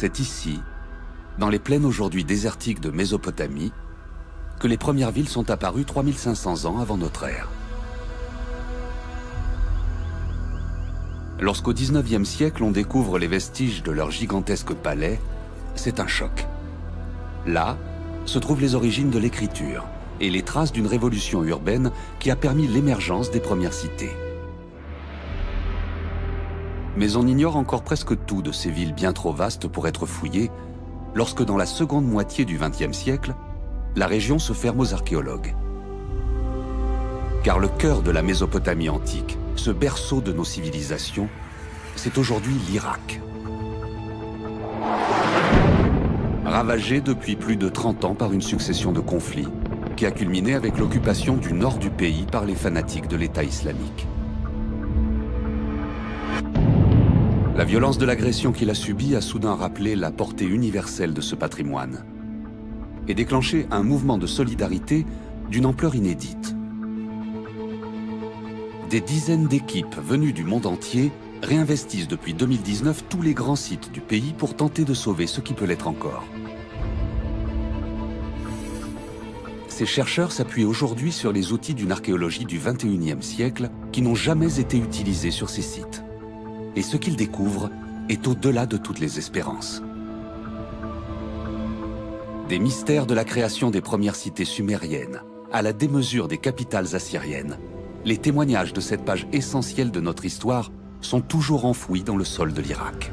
C'est ici, dans les plaines aujourd'hui désertiques de Mésopotamie, que les premières villes sont apparues 3500 ans avant notre ère. Lorsqu'au XIXe siècle, on découvre les vestiges de leur gigantesque palais, c'est un choc. Là, se trouvent les origines de l'écriture et les traces d'une révolution urbaine qui a permis l'émergence des premières cités. Mais on ignore encore presque tout de ces villes bien trop vastes pour être fouillées, lorsque dans la seconde moitié du XXe siècle, la région se ferme aux archéologues. Car le cœur de la Mésopotamie antique, ce berceau de nos civilisations, c'est aujourd'hui l'Irak. Ravagé depuis plus de 30 ans par une succession de conflits, qui a culminé avec l'occupation du nord du pays par les fanatiques de l'État islamique. La violence de l'agression qu'il a subie a soudain rappelé la portée universelle de ce patrimoine et déclenché un mouvement de solidarité d'une ampleur inédite. Des dizaines d'équipes venues du monde entier réinvestissent depuis 2019 tous les grands sites du pays pour tenter de sauver ce qui peut l'être encore. Ces chercheurs s'appuient aujourd'hui sur les outils d'une archéologie du XXIe siècle qui n'ont jamais été utilisés sur ces sites. Et ce qu'ils découvrent est au-delà de toutes les espérances. Des mystères de la création des premières cités sumériennes à la démesure des capitales assyriennes, les témoignages de cette page essentielle de notre histoire sont toujours enfouis dans le sol de l'Irak.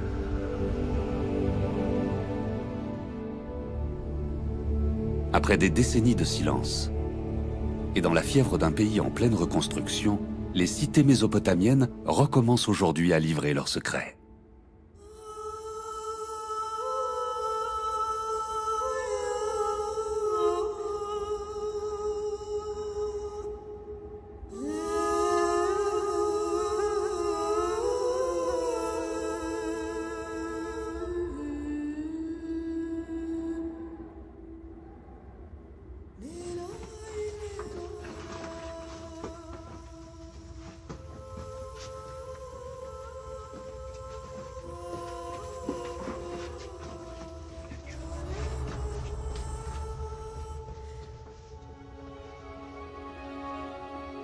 Après des décennies de silence, et dans la fièvre d'un pays en pleine reconstruction, les cités mésopotamiennes recommencent aujourd'hui à livrer leurs secrets.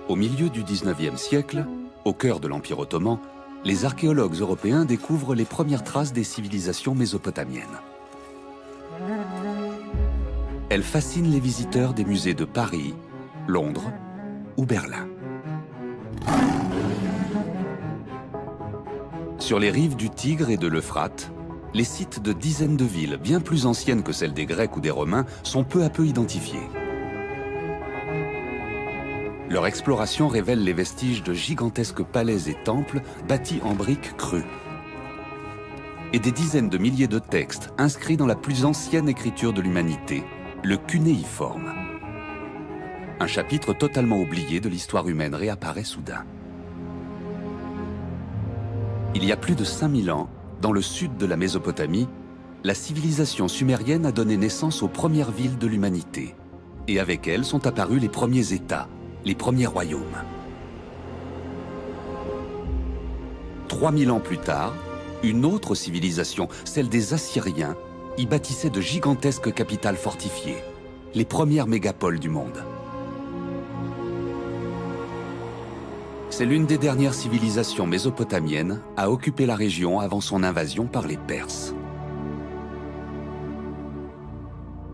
Au milieu du XIXe siècle, au cœur de l'Empire ottoman, les archéologues européens découvrent les premières traces des civilisations mésopotamiennes. Elles fascinent les visiteurs des musées de Paris, Londres ou Berlin. Sur les rives du Tigre et de l'Euphrate, les sites de dizaines de villes, bien plus anciennes que celles des Grecs ou des Romains, sont peu à peu identifiés. Leur exploration révèle les vestiges de gigantesques palais et temples bâtis en briques crues. Et des dizaines de milliers de textes inscrits dans la plus ancienne écriture de l'humanité, le cunéiforme. Un chapitre totalement oublié de l'histoire humaine réapparaît soudain. Il y a plus de 5000 ans, dans le sud de la Mésopotamie, la civilisation sumérienne a donné naissance aux premières villes de l'humanité. Et avec elles sont apparus les premiers États, les premiers royaumes. 3000 ans plus tard, une autre civilisation, celle des Assyriens, y bâtissait de gigantesques capitales fortifiées, les premières mégapoles du monde. C'est l'une des dernières civilisations mésopotamiennes à occuper la région avant son invasion par les Perses.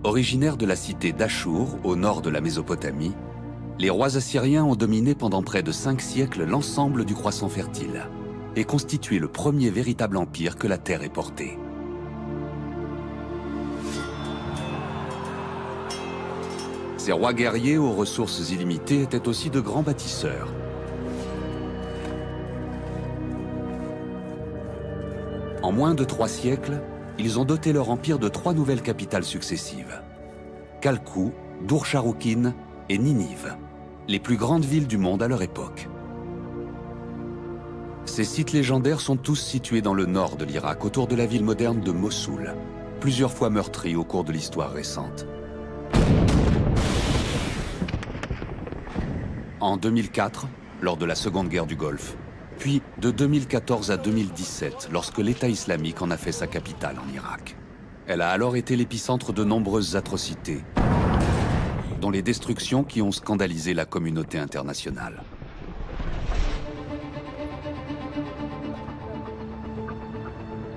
Originaires de la cité d'Achour, au nord de la Mésopotamie, les rois assyriens ont dominé pendant près de 5 siècles l'ensemble du croissant fertile et constitué le premier véritable empire que la terre ait porté. Ces rois guerriers aux ressources illimitées étaient aussi de grands bâtisseurs. En moins de 3 siècles, ils ont doté leur empire de 3 nouvelles capitales successives. Kalkou, Dur-Sharrukin et Ninive, les plus grandes villes du monde à leur époque. Ces sites légendaires sont tous situés dans le nord de l'Irak, autour de la ville moderne de Mossoul, plusieurs fois meurtrie au cours de l'histoire récente. En 2004, lors de la Seconde Guerre du Golfe, puis de 2014 à 2017, lorsque l'État islamique en a fait sa capitale en Irak. Elle a alors été l'épicentre de nombreuses atrocités, dont les destructions qui ont scandalisé la communauté internationale.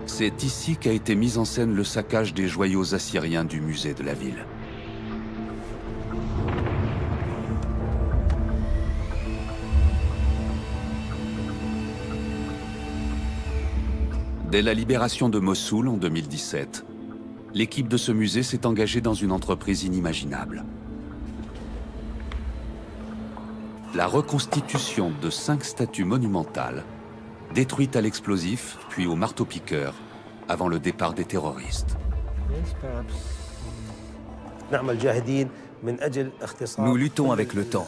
C'est ici qu'a été mis en scène le saccage des joyaux assyriens du musée de la ville. Dès la libération de Mossoul en 2017, l'équipe de ce musée s'est engagée dans une entreprise inimaginable. La reconstitution de 5 statues monumentales, détruites à l'explosif, puis au marteau-piqueur, avant le départ des terroristes. Nous luttons avec le temps.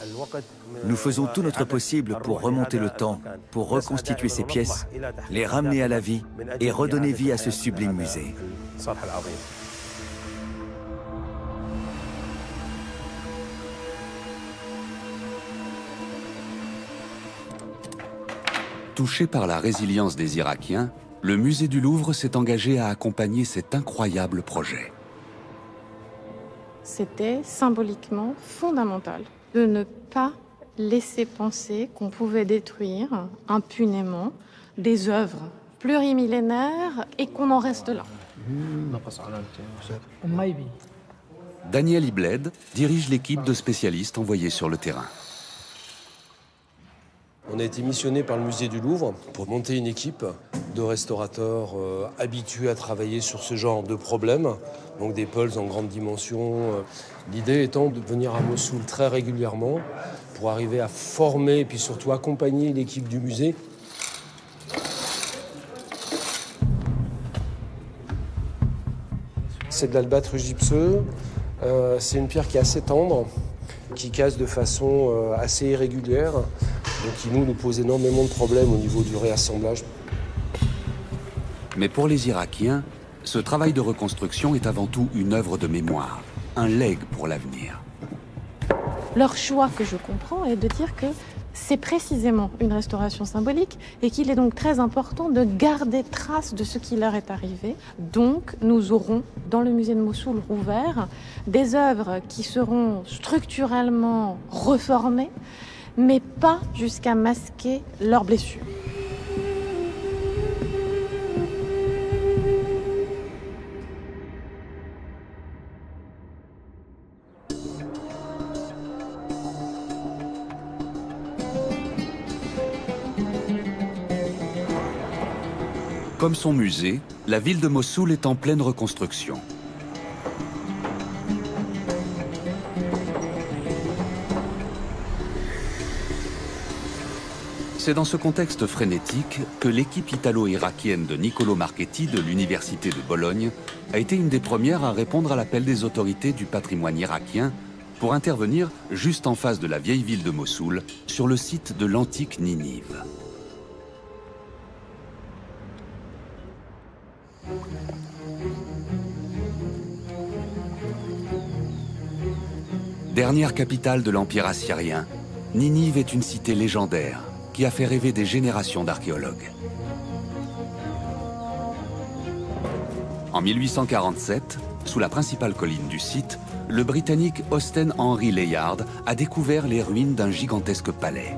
Nous faisons tout notre possible pour remonter le temps, pour reconstituer ces pièces, les ramener à la vie et redonner vie à ce sublime musée. Touché par la résilience des Irakiens, le musée du Louvre s'est engagé à accompagner cet incroyable projet. C'était symboliquement fondamental de ne pas laisser penser qu'on pouvait détruire impunément des œuvres plurimillénaires et qu'on en reste là. Daniel Ibled dirige l'équipe de spécialistes envoyés sur le terrain. On a été missionné par le musée du Louvre pour monter une équipe de restaurateurs habitués à travailler sur ce genre de problèmes, donc des pulls en grande dimension. L'idée étant de venir à Mossoul très régulièrement pour arriver à former et puis surtout accompagner l'équipe du musée. C'est de l'albâtre gypseux, c'est une pierre qui est assez tendre, qui casse de façon assez irrégulière. Donc qui nous pose énormément de problèmes au niveau du réassemblage. Mais pour les Irakiens, ce travail de reconstruction est avant tout une œuvre de mémoire, un legs pour l'avenir. Leur choix, que je comprends, est de dire que c'est précisément une restauration symbolique et qu'il est donc très important de garder trace de ce qui leur est arrivé. Donc, nous aurons, dans le musée de Mossoul rouvert, des œuvres qui seront structurellement reformées, mais pas jusqu'à masquer leurs blessures. Comme son musée, la ville de Mossoul est en pleine reconstruction. C'est dans ce contexte frénétique que l'équipe italo-irakienne de Niccolò Marchetti de l'Université de Bologne a été une des premières à répondre à l'appel des autorités du patrimoine irakien pour intervenir juste en face de la vieille ville de Mossoul, sur le site de l'antique Ninive. Dernière capitale de l'Empire assyrien, Ninive est une cité légendaire qui a fait rêver des générations d'archéologues. En 1847, sous la principale colline du site, le Britannique Austen Henry Layard a découvert les ruines d'un gigantesque palais.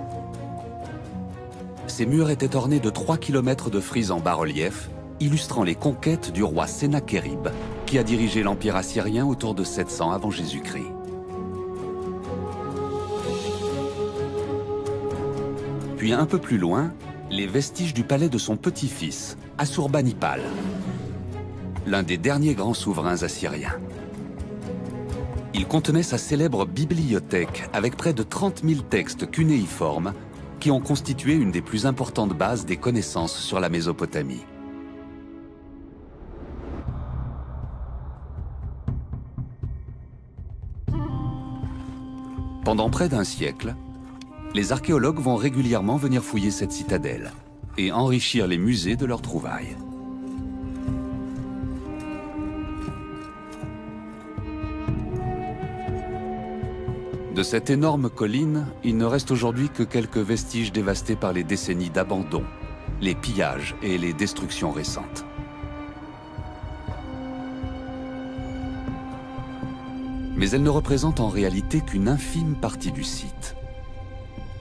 Ses murs étaient ornés de 3 km de frises en bas-relief, illustrant les conquêtes du roi Sennachérib, qui a dirigé l'Empire assyrien autour de 700 avant Jésus-Christ. Puis un peu plus loin, les vestiges du palais de son petit-fils, Assurbanipal, l'un des derniers grands souverains assyriens. Il contenait sa célèbre bibliothèque avec près de 30 000 textes cunéiformes qui ont constitué une des plus importantes bases des connaissances sur la Mésopotamie. Pendant près d'un siècle, les archéologues vont régulièrement venir fouiller cette citadelle et enrichir les musées de leurs trouvailles. De cette énorme colline, il ne reste aujourd'hui que quelques vestiges dévastés par les décennies d'abandon, les pillages et les destructions récentes. Mais elle ne représente en réalité qu'une infime partie du site.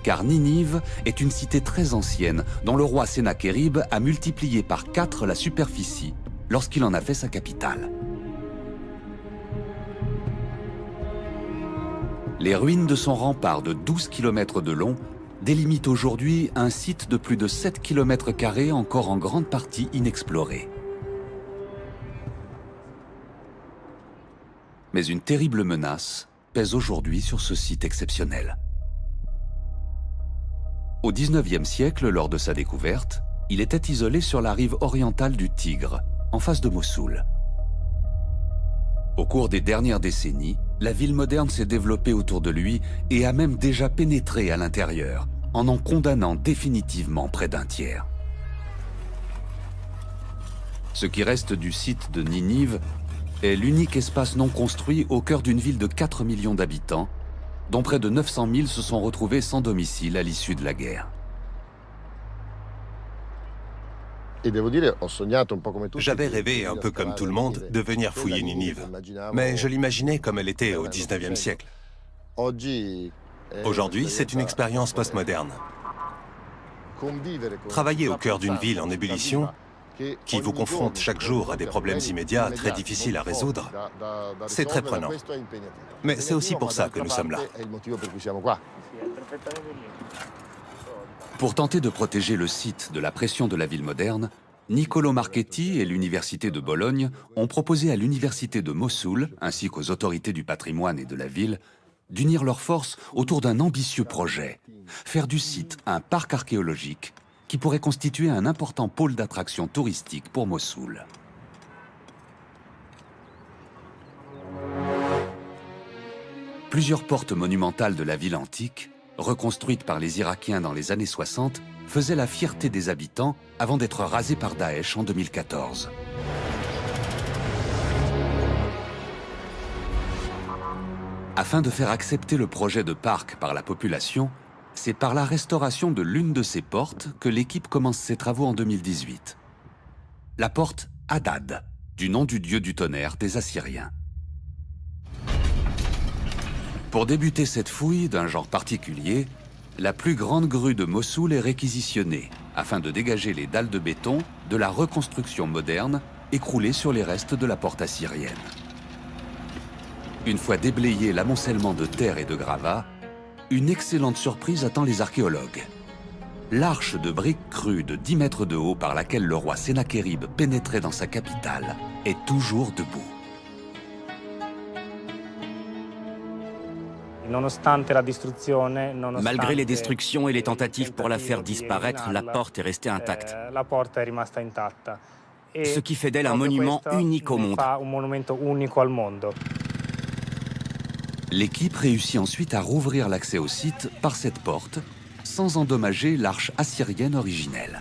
Car Ninive est une cité très ancienne dont le roi Sennachérib a multiplié par 4 la superficie lorsqu'il en a fait sa capitale. Les ruines de son rempart de 12 km de long délimitent aujourd'hui un site de plus de 7 km² encore en grande partie inexploré. Mais une terrible menace pèse aujourd'hui sur ce site exceptionnel. Au XIXe siècle, lors de sa découverte, il était isolé sur la rive orientale du Tigre, en face de Mossoul. Au cours des dernières décennies, la ville moderne s'est développée autour de lui et a même déjà pénétré à l'intérieur, en condamnant définitivement près d'un tiers. Ce qui reste du site de Ninive est l'unique espace non construit au cœur d'une ville de 4 millions d'habitants, dont près de 900 000 se sont retrouvés sans domicile à l'issue de la guerre. J'avais rêvé, un peu comme tout le monde, de venir fouiller Ninive. Mais je l'imaginais comme elle était au XIXe siècle. Aujourd'hui, c'est une expérience postmoderne. Travailler au cœur d'une ville en ébullition, qui vous confronte chaque jour à des problèmes immédiats très difficiles à résoudre, c'est très prenant. Mais c'est aussi pour ça que nous sommes là. Pour tenter de protéger le site de la pression de la ville moderne, Niccolo Marchetti et l'Université de Bologne ont proposé à l'Université de Mossoul, ainsi qu'aux autorités du patrimoine et de la ville, d'unir leurs forces autour d'un ambitieux projet, faire du site un parc archéologique qui pourrait constituer un important pôle d'attraction touristique pour Mossoul. Plusieurs portes monumentales de la ville antique, reconstruites par les Irakiens dans les années 60, faisaient la fierté des habitants avant d'être rasées par Daesh en 2014. Afin de faire accepter le projet de parc par la population, c'est par la restauration de l'une de ces portes que l'équipe commence ses travaux en 2018. La porte Hadad, du nom du dieu du tonnerre des Assyriens. Pour débuter cette fouille d'un genre particulier, la plus grande grue de Mossoul est réquisitionnée afin de dégager les dalles de béton de la reconstruction moderne écroulée sur les restes de la porte assyrienne. Une fois déblayé l'amoncellement de terre et de gravats, une excellente surprise attend les archéologues. L'arche de briques crues de 10 mètres de haut par laquelle le roi Sennachérib pénétrait dans sa capitale est toujours debout. Malgré les destructions et les tentatives pour la faire disparaître, la porte est restée intacte. Ce qui fait d'elle un monument unique au monde. L'équipe réussit ensuite à rouvrir l'accès au site par cette porte, sans endommager l'arche assyrienne originelle.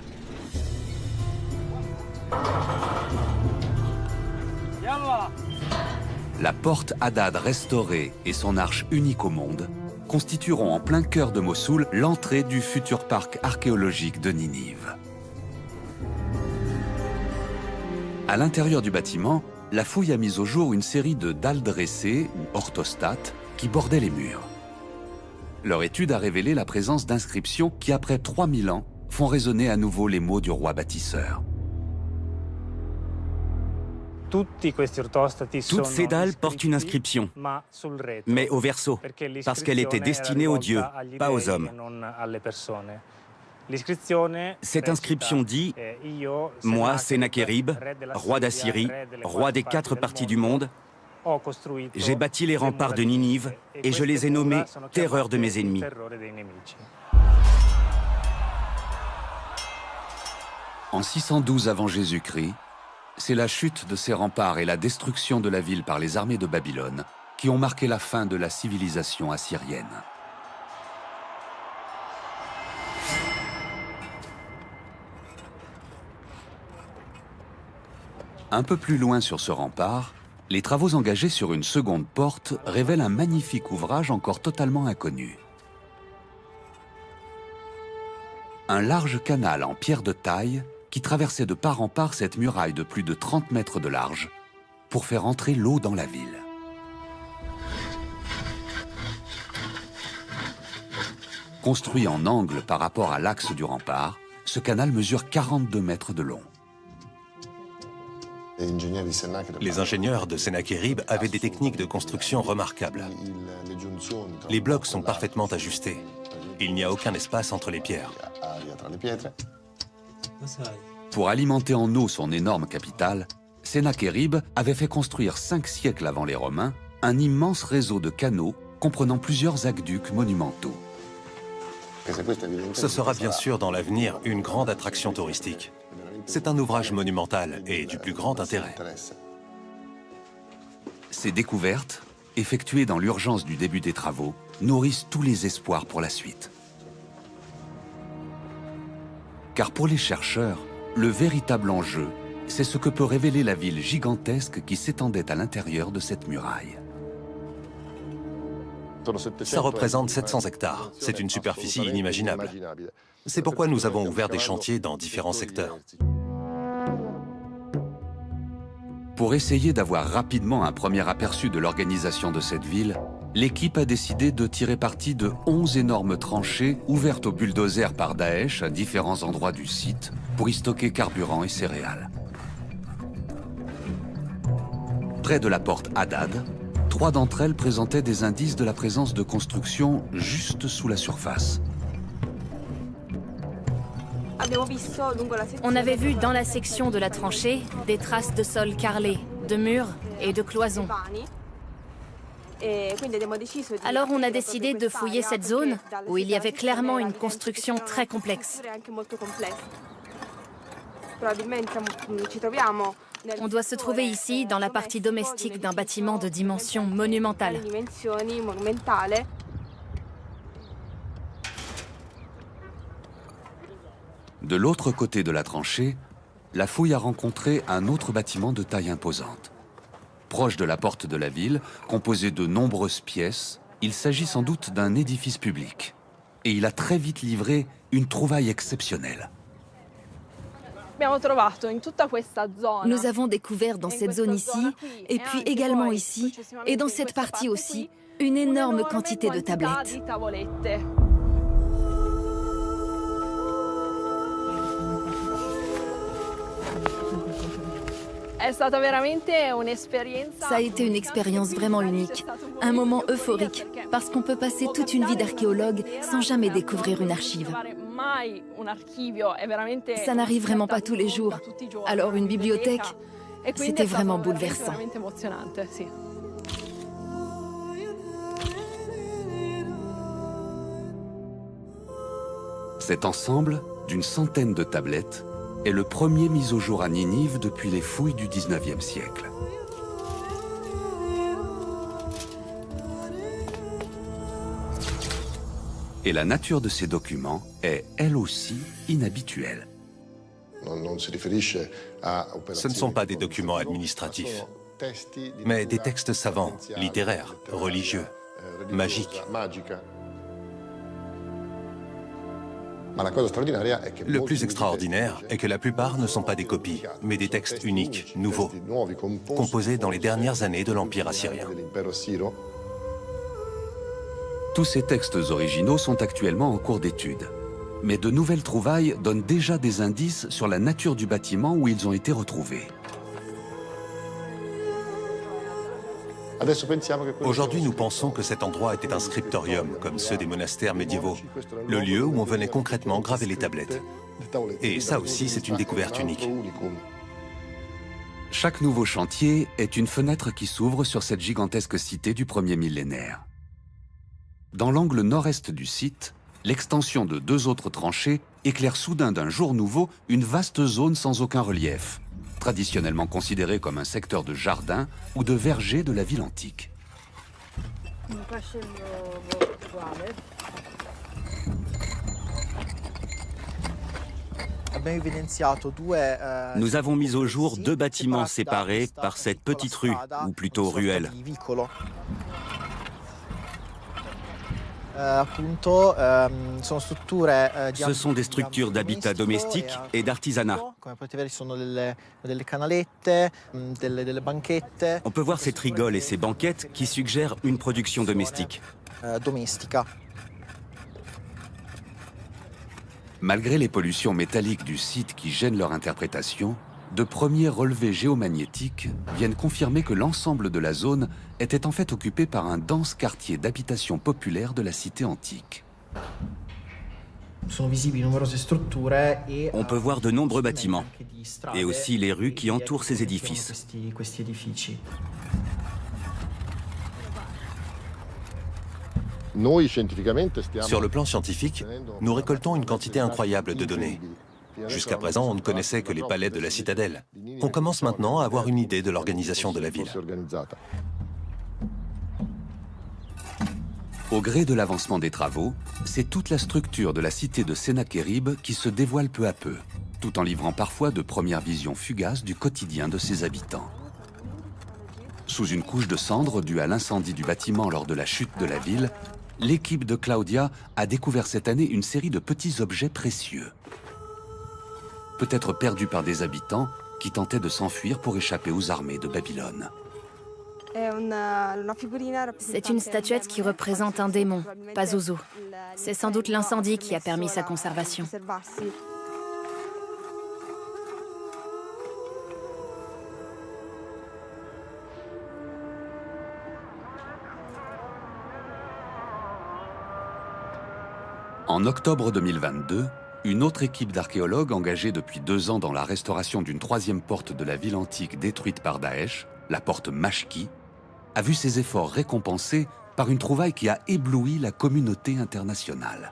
La porte Hadad restaurée et son arche unique au monde constitueront en plein cœur de Mossoul l'entrée du futur parc archéologique de Ninive. À l'intérieur du bâtiment, la fouille a mis au jour une série de dalles dressées ou orthostates qui bordaient les murs. Leur étude a révélé la présence d'inscriptions qui, après 3000 ans, font résonner à nouveau les mots du roi bâtisseur. Toutes ces dalles portent une inscription, mais au verso, parce qu'elle était destinée aux dieux, pas aux hommes. Cette inscription dit « Moi, Sennachérib, roi d'Assyrie, roi des 4 parties du monde, j'ai bâti les remparts de Ninive et je les ai nommés « Terreur de mes ennemis ». En 612 avant Jésus-Christ, c'est la chute de ces remparts et la destruction de la ville par les armées de Babylone qui ont marqué la fin de la civilisation assyrienne. Un peu plus loin sur ce rempart, les travaux engagés sur une seconde porte révèlent un magnifique ouvrage encore totalement inconnu. Un large canal en pierre de taille qui traversait de part en part cette muraille de plus de 30 mètres de large pour faire entrer l'eau dans la ville. Construit en angle par rapport à l'axe du rempart, ce canal mesure 42 mètres de long. Les ingénieurs de Sennacherib avaient des techniques de construction remarquables. Les blocs sont parfaitement ajustés. Il n'y a aucun espace entre les pierres. Pour alimenter en eau son énorme capitale, Sennacherib avait fait construire 5 siècles avant les Romains un immense réseau de canaux comprenant plusieurs aqueducs monumentaux. Ce sera bien sûr dans l'avenir une grande attraction touristique. C'est un ouvrage monumental et du plus grand intérêt. Ces découvertes, effectuées dans l'urgence du début des travaux, nourrissent tous les espoirs pour la suite. Car pour les chercheurs, le véritable enjeu, c'est ce que peut révéler la ville gigantesque qui s'étendait à l'intérieur de cette muraille. Ça représente 700 hectares. C'est une superficie inimaginable. C'est pourquoi nous avons ouvert des chantiers dans différents secteurs. Pour essayer d'avoir rapidement un premier aperçu de l'organisation de cette ville, l'équipe a décidé de tirer parti de 11 énormes tranchées ouvertes au bulldozer par Daesh à différents endroits du site pour y stocker carburant et céréales. Près de la porte Haddad, 3 d'entre elles présentaient des indices de la présence de constructions juste sous la surface. On avait vu dans la section de la tranchée des traces de sol carrelé, de murs et de cloisons. Alors on a décidé de fouiller cette zone où il y avait clairement une construction très complexe. On doit se trouver ici dans la partie domestique d'un bâtiment de dimension monumentale. De l'autre côté de la tranchée, la fouille a rencontré un autre bâtiment de taille imposante. Proche de la porte de la ville, composé de nombreuses pièces, il s'agit sans doute d'un édifice public. Et il a très vite livré une trouvaille exceptionnelle. Nous avons découvert dans cette zone ici, et puis également ici, et dans cette partie aussi, une énorme quantité de tablettes. Ça a été une expérience vraiment unique, un moment euphorique, parce qu'on peut passer toute une vie d'archéologue sans jamais découvrir une archive. Ça n'arrive vraiment pas tous les jours. Alors une bibliothèque, c'était vraiment bouleversant. Cet ensemble, d'une centaine de tablettes, est le premier mis au jour à Ninive depuis les fouilles du XIXe siècle. Et la nature de ces documents est, elle aussi, inhabituelle. Ce ne sont pas des documents administratifs, mais des textes savants, littéraires, religieux, magiques. Le plus extraordinaire est que la plupart ne sont pas des copies, mais des textes uniques, nouveaux, composés dans les dernières années de l'Empire assyrien. Tous ces textes originaux sont actuellement en cours d'étude. Mais de nouvelles trouvailles donnent déjà des indices sur la nature du bâtiment où ils ont été retrouvés. Aujourd'hui, nous pensons que cet endroit était un scriptorium, comme ceux des monastères médiévaux, le lieu où on venait concrètement graver les tablettes. Et ça aussi, c'est une découverte unique. Chaque nouveau chantier est une fenêtre qui s'ouvre sur cette gigantesque cité du premier millénaire. Dans l'angle nord-est du site, l'extension de 2 autres tranchées éclaire soudain d'un jour nouveau une vaste zone sans aucun relief, traditionnellement considérée comme un secteur de jardin ou de verger de la ville antique. Nous avons mis au jour 2 bâtiments séparés par cette petite rue, ou plutôt ruelle. Ce sont des structures d'habitat domestique et d'artisanat. On peut voir ces trigoles et ces banquettes qui suggèrent une production domestique. Malgré les pollutions métalliques du site qui gênent leur interprétation, de premiers relevés géomagnétiques viennent confirmer que l'ensemble de la zone était en fait occupé par un dense quartier d'habitation populaire de la cité antique. On peut voir de nombreux bâtiments, et aussi les rues qui entourent ces édifices. Sur le plan scientifique, nous récoltons une quantité incroyable de données. Jusqu'à présent, on ne connaissait que les palais de la citadelle. On commence maintenant à avoir une idée de l'organisation de la ville. Au gré de l'avancement des travaux, c'est toute la structure de la cité de Sennacherib qui se dévoile peu à peu, tout en livrant parfois de premières visions fugaces du quotidien de ses habitants. Sous une couche de cendres due à l'incendie du bâtiment lors de la chute de la ville, l'équipe de Claudia a découvert cette année une série de petits objets précieux. Peut-être perdus par des habitants qui tentaient de s'enfuir pour échapper aux armées de Babylone. C'est une statuette qui représente un démon, Pazuzu. C'est sans doute l'incendie qui a permis sa conservation. En octobre 2022, une autre équipe d'archéologues engagée depuis 2 ans dans la restauration d'une 3e porte de la ville antique détruite par Daesh, la porte Mashki, a vu ses efforts récompensés par une trouvaille qui a ébloui la communauté internationale.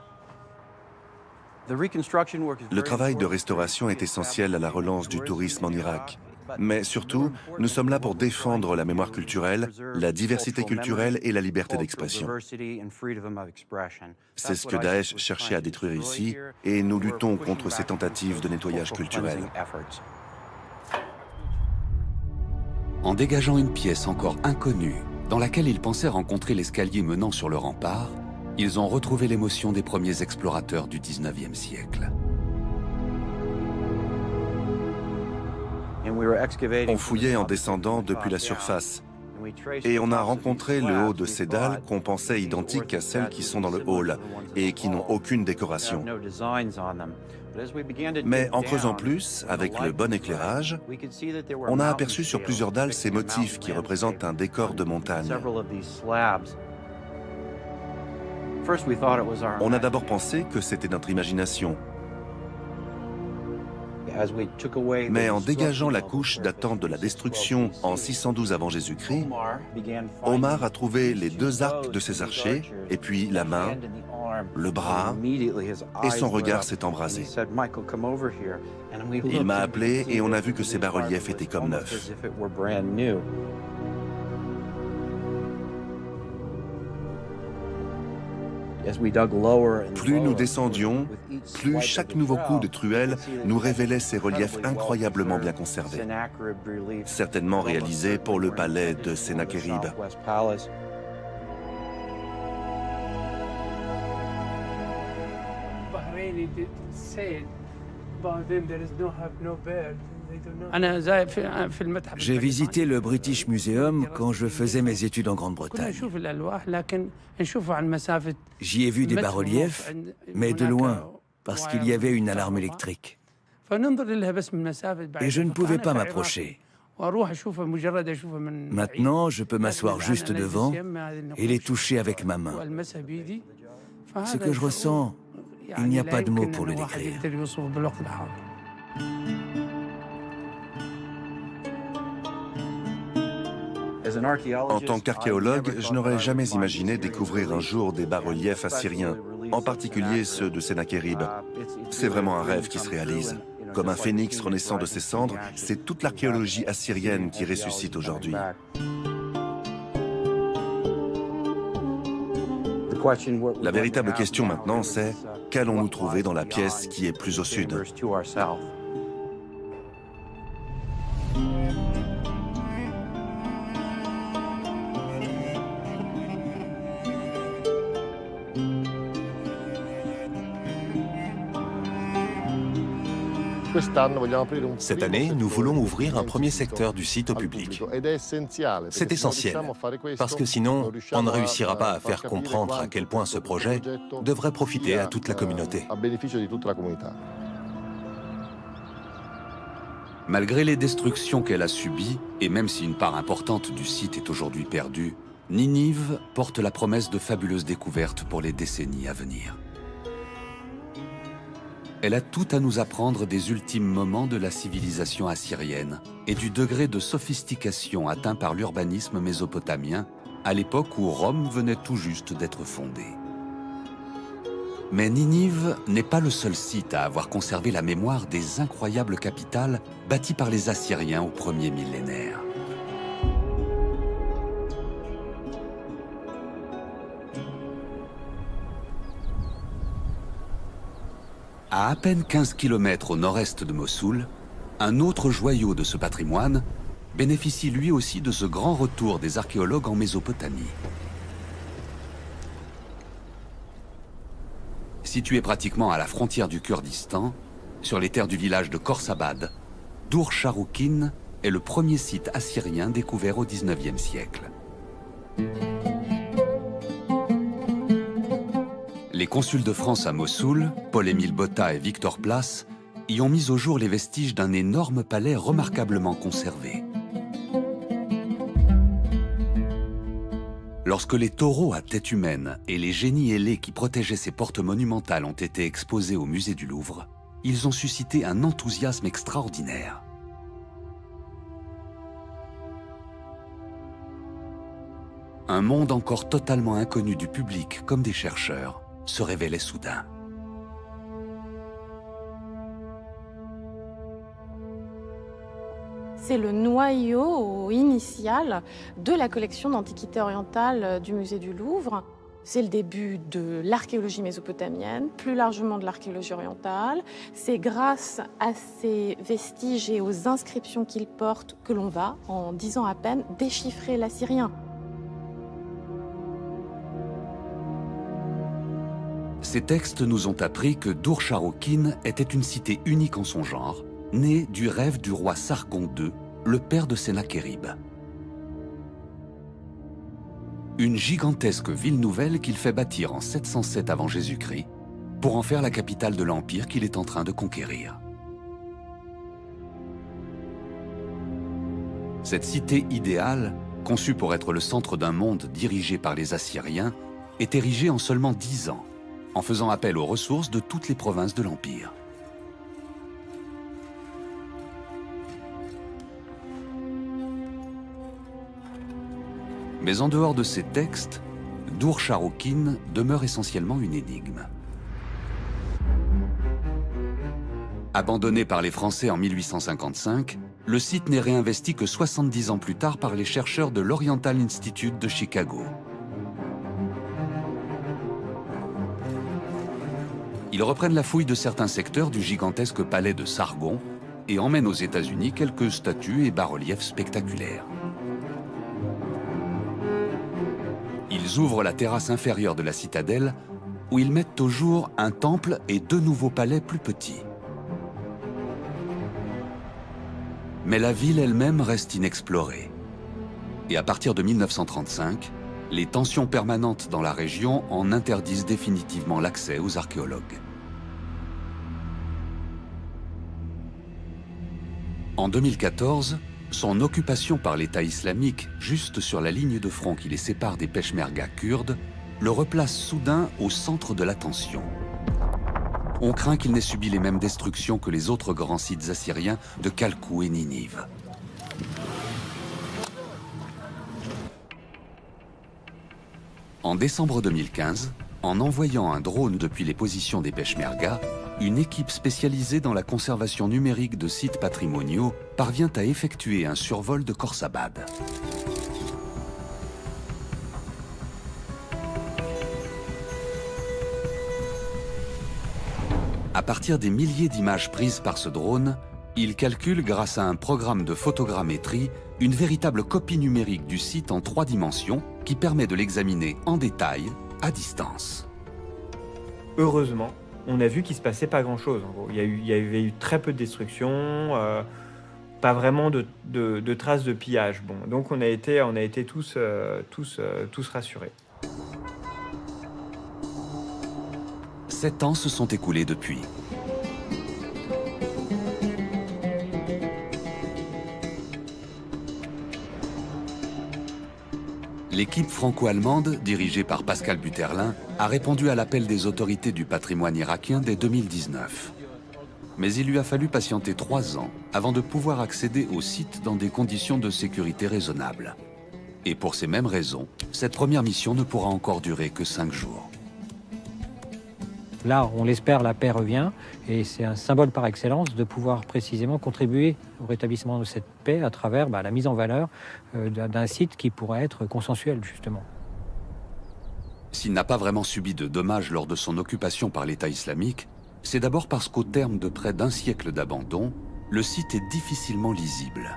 Le travail de restauration est essentiel à la relance du tourisme en Irak. Mais surtout, nous sommes là pour défendre la mémoire culturelle, la diversité culturelle et la liberté d'expression. C'est ce que Daesh cherchait à détruire ici, et nous luttons contre ces tentatives de nettoyage culturel. En dégageant une pièce encore inconnue, dans laquelle ils pensaient rencontrer l'escalier menant sur le rempart, ils ont retrouvé l'émotion des premiers explorateurs du 19e siècle. On fouillait en descendant depuis la surface, et on a rencontré le haut de ces dalles qu'on pensait identiques à celles qui sont dans le hall, et qui n'ont aucune décoration. Mais en creusant plus, avec le bon éclairage, on a aperçu sur plusieurs dalles ces motifs qui représentent un décor de montagne. On a d'abord pensé que c'était notre imagination. Mais en dégageant la couche datant de la destruction en 612 avant Jésus-Christ, Omar a trouvé les 2 arcs de ses archers, et puis la main, le bras, et son regard s'est embrasé. Il m'a appelé et on a vu que ces bas-reliefs étaient comme neufs. Plus nous descendions, plus chaque nouveau coup de truelle nous révélait ces reliefs incroyablement bien conservés, certainement réalisés pour le palais de Sennacherib. J'ai visité le British Museum quand je faisais mes études en Grande-Bretagne. J'y ai vu des bas-reliefs, mais de loin, parce qu'il y avait une alarme électrique. Et je ne pouvais pas m'approcher. Maintenant, je peux m'asseoir juste devant et les toucher avec ma main. Ce que je ressens, il n'y a pas de mots pour le décrire. En tant qu'archéologue, je n'aurais jamais imaginé découvrir un jour des bas-reliefs assyriens, en particulier ceux de Sennacherib. C'est vraiment un rêve qui se réalise. Comme un phénix renaissant de ses cendres, c'est toute l'archéologie assyrienne qui ressuscite aujourd'hui. La véritable question maintenant, c'est qu'allons-nous trouver dans la pièce qui est plus au sud? Cette année, nous voulons ouvrir un premier secteur du site au public. C'est essentiel, parce que sinon, on ne réussira pas à faire comprendre à quel point ce projet devrait profiter à toute la communauté. Malgré les destructions qu'elle a subies, et même si une part importante du site est aujourd'hui perdue, Ninive porte la promesse de fabuleuses découvertes pour les décennies à venir. Elle a tout à nous apprendre des ultimes moments de la civilisation assyrienne et du degré de sophistication atteint par l'urbanisme mésopotamien à l'époque où Rome venait tout juste d'être fondée. Mais Ninive n'est pas le seul site à avoir conservé la mémoire des incroyables capitales bâties par les Assyriens au premier millénaire. À peine 15 km au nord-est de Mossoul, un autre joyau de ce patrimoine bénéficie lui aussi de ce grand retour des archéologues en Mésopotamie. Situé pratiquement à la frontière du Kurdistan, sur les terres du village de Khorsabad, Dur Sharoukine est le premier site assyrien découvert au XIXe siècle. Les consuls de France à Mossoul, Paul-Émile Botta et Victor Place, y ont mis au jour les vestiges d'un énorme palais remarquablement conservé. Lorsque les taureaux à tête humaine et les génies ailés qui protégeaient ces portes monumentales ont été exposés au musée du Louvre, ils ont suscité un enthousiasme extraordinaire. Un monde encore totalement inconnu du public comme des chercheurs se révélait soudain. C'est le noyau initial de la collection d'antiquités orientales du musée du Louvre. C'est le début de l'archéologie mésopotamienne, plus largement de l'archéologie orientale. C'est grâce à ces vestiges et aux inscriptions qu'ils portent que l'on va, en 10 ans à peine, déchiffrer l'assyrien. Ces textes nous ont appris que Dur Sharoukine était une cité unique en son genre, née du rêve du roi Sargon II, le père de Sennachérib. Une gigantesque ville nouvelle qu'il fait bâtir en 707 avant Jésus-Christ pour en faire la capitale de l'empire qu'il est en train de conquérir. Cette cité idéale, conçue pour être le centre d'un monde dirigé par les Assyriens, est érigée en seulement 10 ans, en faisant appel aux ressources de toutes les provinces de l'Empire. Mais en dehors de ces textes, Dur Sharoukine demeure essentiellement une énigme. Abandonné par les Français en 1855, le site n'est réinvesti que 70 ans plus tard par les chercheurs de l'Oriental Institute de Chicago. Ils reprennent la fouille de certains secteurs du gigantesque palais de Sargon et emmènent aux États-Unis quelques statues et bas-reliefs spectaculaires. Ils ouvrent la terrasse inférieure de la citadelle où ils mettent au jour un temple et 2 nouveaux palais plus petits. Mais la ville elle-même reste inexplorée. Et à partir de 1935, les tensions permanentes dans la région en interdisent définitivement l'accès aux archéologues. En 2014, son occupation par l'État islamique, juste sur la ligne de front qui les sépare des Peshmerga kurdes, le replace soudain au centre de l'attention. On craint qu'il n'ait subi les mêmes destructions que les autres grands sites assyriens de Kalkou et Ninive. En décembre 2015, en envoyant un drone depuis les positions des Peshmerga, une équipe spécialisée dans la conservation numérique de sites patrimoniaux parvient à effectuer un survol de Khorsabad. À partir des milliers d'images prises par ce drone, il calcule, grâce à un programme de photogrammétrie, une véritable copie numérique du site en 3 dimensions qui permet de l'examiner en détail, à distance. Heureusement, on a vu qu'il ne se passait pas grand-chose. Il y avait eu très peu de destruction, pas vraiment de traces de pillage. Bon, donc on a été tous rassurés. 7 ans se sont écoulés depuis. L'équipe franco-allemande, dirigée par Pascal Butterlin, a répondu à l'appel des autorités du patrimoine irakien dès 2019. Mais il lui a fallu patienter 3 ans avant de pouvoir accéder au site dans des conditions de sécurité raisonnables. Et pour ces mêmes raisons, cette première mission ne pourra encore durer que 5 jours. Là, on l'espère, la paix revient et c'est un symbole par excellence de pouvoir précisément contribuer au rétablissement de cette paix à travers la mise en valeur d'un site qui pourrait être consensuel, justement. S'il n'a pas vraiment subi de dommages lors de son occupation par l'État islamique, c'est d'abord parce qu'au terme de près d'1 siècle d'abandon, le site est difficilement lisible.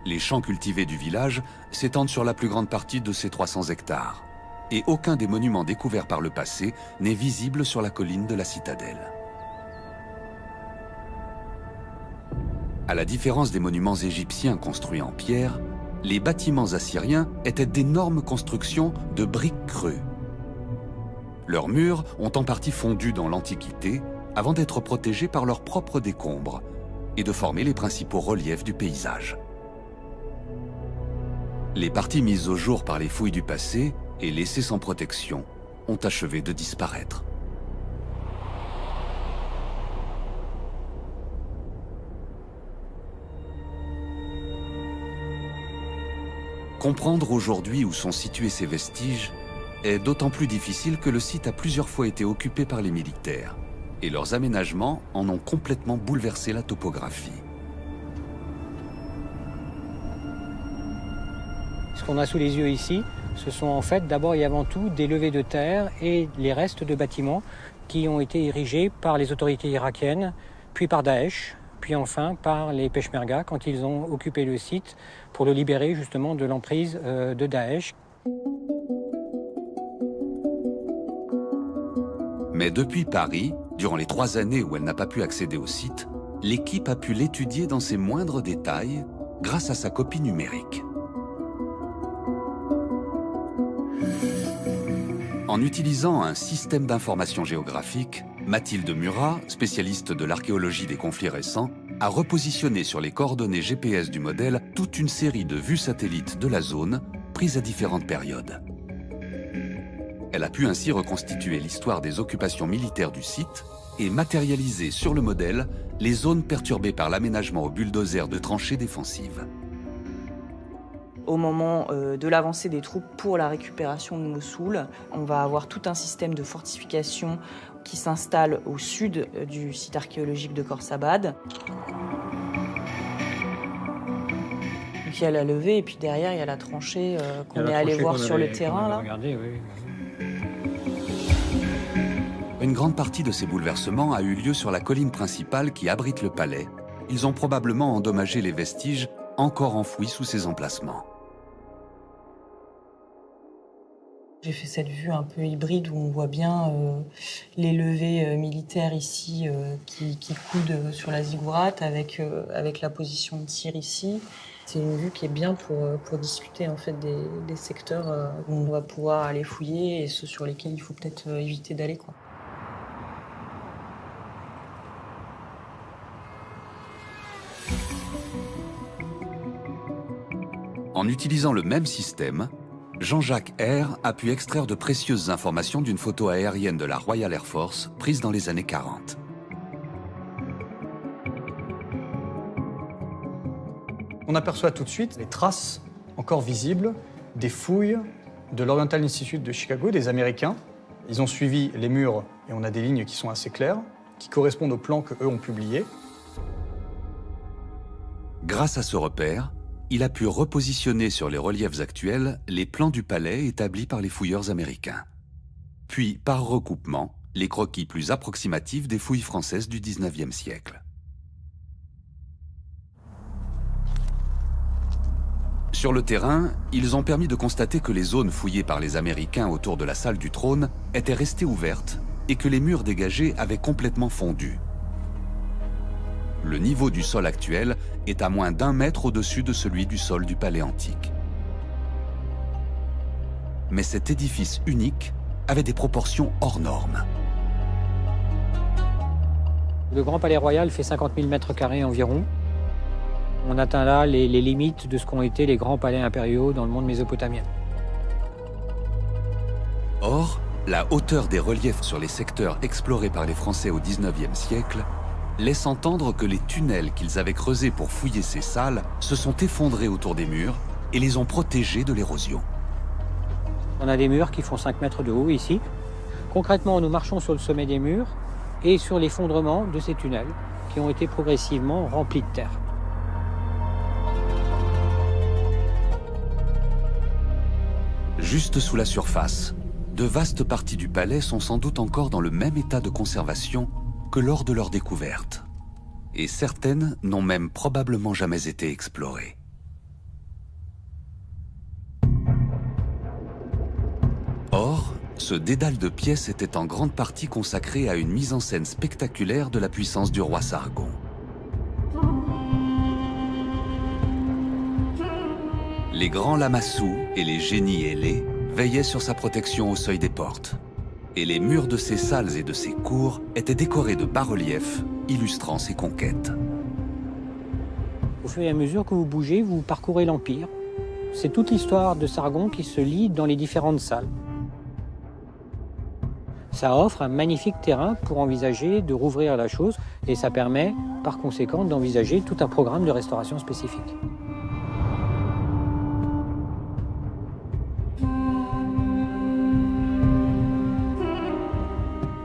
Les champs cultivés du village s'étendent sur la plus grande partie de ces 300 hectares. Et aucun des monuments découverts par le passé n'est visible sur la colline de la citadelle. À la différence des monuments égyptiens construits en pierre, les bâtiments assyriens étaient d'énormes constructions de briques creues. Leurs murs ont en partie fondu dans l'Antiquité avant d'être protégés par leurs propres décombres et de former les principaux reliefs du paysage. Les parties mises au jour par les fouilles du passé et laissées sans protection, ont achevé de disparaître. Comprendre aujourd'hui où sont situés ces vestiges est d'autant plus difficile que le site a plusieurs fois été occupé par les militaires, et leurs aménagements en ont complètement bouleversé la topographie. Ce qu'on a sous les yeux ici, ce sont en fait d'abord et avant tout des levées de terre et les restes de bâtiments qui ont été érigés par les autorités irakiennes, puis par Daesh, puis enfin par les Peshmerga quand ils ont occupé le site pour le libérer justement de l'emprise de Daesh. Mais depuis Paris, durant les 3 années où elle n'a pas pu accéder au site, l'équipe a pu l'étudier dans ses moindres détails grâce à sa copie numérique. En utilisant un système d'information géographique, Mathilde Murat, spécialiste de l'archéologie des conflits récents, a repositionné sur les coordonnées GPS du modèle toute une série de vues satellites de la zone prises à différentes périodes. Elle a pu ainsi reconstituer l'histoire des occupations militaires du site et matérialiser sur le modèle les zones perturbées par l'aménagement au bulldozer de tranchées défensives. Au moment de l'avancée des troupes pour la récupération de Mossoul, on va avoir tout un système de fortification qui s'installe au sud du site archéologique de Khorsabad. Donc il y a la levée et puis derrière il y a la tranchée qu'on est allé voir sur le terrain. Là. Regardé, oui. Une grande partie de ces bouleversements a eu lieu sur la colline principale qui abrite le palais. Ils ont probablement endommagé les vestiges encore enfouis sous ces emplacements. J'ai fait cette vue un peu hybride où on voit bien les levées militaires ici qui coudent sur la ziggourate avec la position de tir ici. C'est une vue qui est bien pour discuter en fait des secteurs où on va pouvoir aller fouiller et ceux sur lesquels il faut peut-être éviter d'aller, quoi. En utilisant le même système, Jean-Jacques Air a pu extraire de précieuses informations d'une photo aérienne de la Royal Air Force prise dans les années 40. On aperçoit tout de suite les traces encore visibles des fouilles de l'Oriental Institute de Chicago, des Américains. Ils ont suivi les murs et on a des lignes qui sont assez claires, qui correspondent aux plans qu'eux ont publiés. Grâce à ce repère, il a pu repositionner sur les reliefs actuels les plans du palais établis par les fouilleurs américains. Puis, par recoupement, les croquis plus approximatifs des fouilles françaises du XIXe siècle. Sur le terrain, ils ont permis de constater que les zones fouillées par les Américains autour de la salle du trône étaient restées ouvertes et que les murs dégagés avaient complètement fondu. Le niveau du sol actuel est à moins d'1 mètre au-dessus de celui du sol du palais antique. Mais cet édifice unique avait des proportions hors normes. Le Grand Palais Royal fait 50 000 mètres carrés environ. On atteint là les limites de ce qu'ont été les grands palais impériaux dans le monde mésopotamien. Or, la hauteur des reliefs sur les secteurs explorés par les Français au XIXe siècle laisse entendre que les tunnels qu'ils avaient creusés pour fouiller ces salles se sont effondrés autour des murs et les ont protégés de l'érosion. On a des murs qui font 5 mètres de haut ici. Concrètement, nous marchons sur le sommet des murs et sur l'effondrement de ces tunnels qui ont été progressivement remplis de terre. Juste sous la surface, de vastes parties du palais sont sans doute encore dans le même état de conservation que lors de leur découverte. Et certaines n'ont même probablement jamais été explorées. Or, ce dédale de pièces était en grande partie consacré à une mise en scène spectaculaire de la puissance du roi Sargon. Les grands Lamassus et les génies ailés veillaient sur sa protection au seuil des portes. Et les murs de ces salles et de ces cours étaient décorés de bas-reliefs illustrant ses conquêtes. Au fur et à mesure que vous bougez, vous parcourez l'Empire. C'est toute l'histoire de Sargon qui se lit dans les différentes salles. Ça offre un magnifique terrain pour envisager de rouvrir la chose et ça permet par conséquent d'envisager tout un programme de restauration spécifique.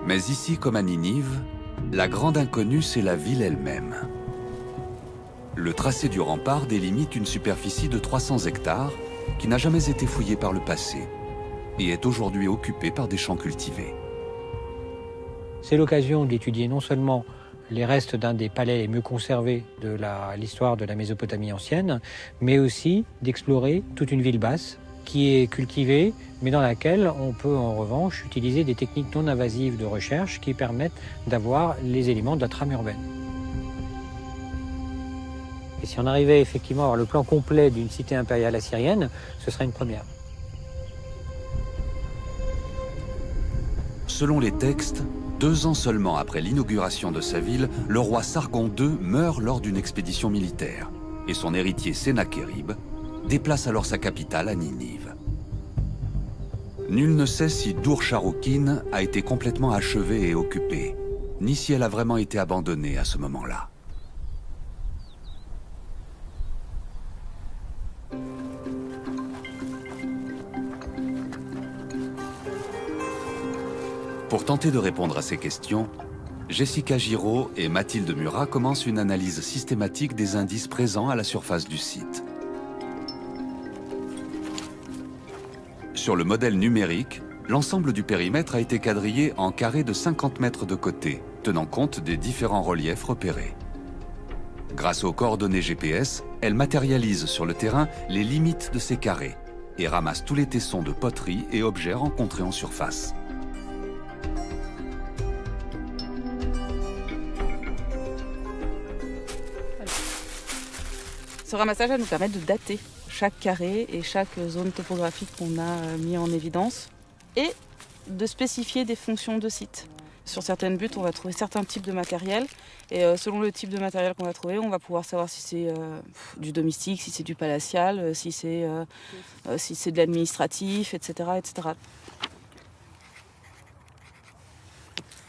Mais ici, comme à Ninive, la grande inconnue, c'est la ville elle-même. Le tracé du rempart délimite une superficie de 300 hectares qui n'a jamais été fouillée par le passé et est aujourd'hui occupée par des champs cultivés. C'est l'occasion d'étudier non seulement les restes d'un des palais les mieux conservés de l'histoire de la Mésopotamie ancienne, mais aussi d'explorer toute une ville basse qui est cultivée, mais dans laquelle on peut en revanche utiliser des techniques non invasives de recherche qui permettent d'avoir les éléments de la trame urbaine. Et si on arrivait effectivement à avoir le plan complet d'une cité impériale assyrienne, ce serait une première. Selon les textes, 2 ans seulement après l'inauguration de sa ville, le roi Sargon II meurt lors d'une expédition militaire et son héritier Sennachérib déplace alors sa capitale à Ninive. Nul ne sait si Dur-Sharrukin a été complètement achevée et occupée, ni si elle a vraiment été abandonnée à ce moment-là. Pour tenter de répondre à ces questions, Jessica Giraud et Mathilde Murat commencent une analyse systématique des indices présents à la surface du site. Sur le modèle numérique, l'ensemble du périmètre a été quadrillé en carrés de 50 mètres de côté, tenant compte des différents reliefs repérés. Grâce aux coordonnées GPS, elle matérialise sur le terrain les limites de ces carrés et ramasse tous les tessons de poterie et objets rencontrés en surface. Ce ramassage va nous permettre de dater chaque carré et chaque zone topographique qu'on a mis en évidence et de spécifier des fonctions de site. Sur certaines buttes, on va trouver certains types de matériel et selon le type de matériel qu'on va trouver, on va pouvoir savoir si c'est du domestique, si c'est du palatial, si c'est de l'administratif, etc., etc.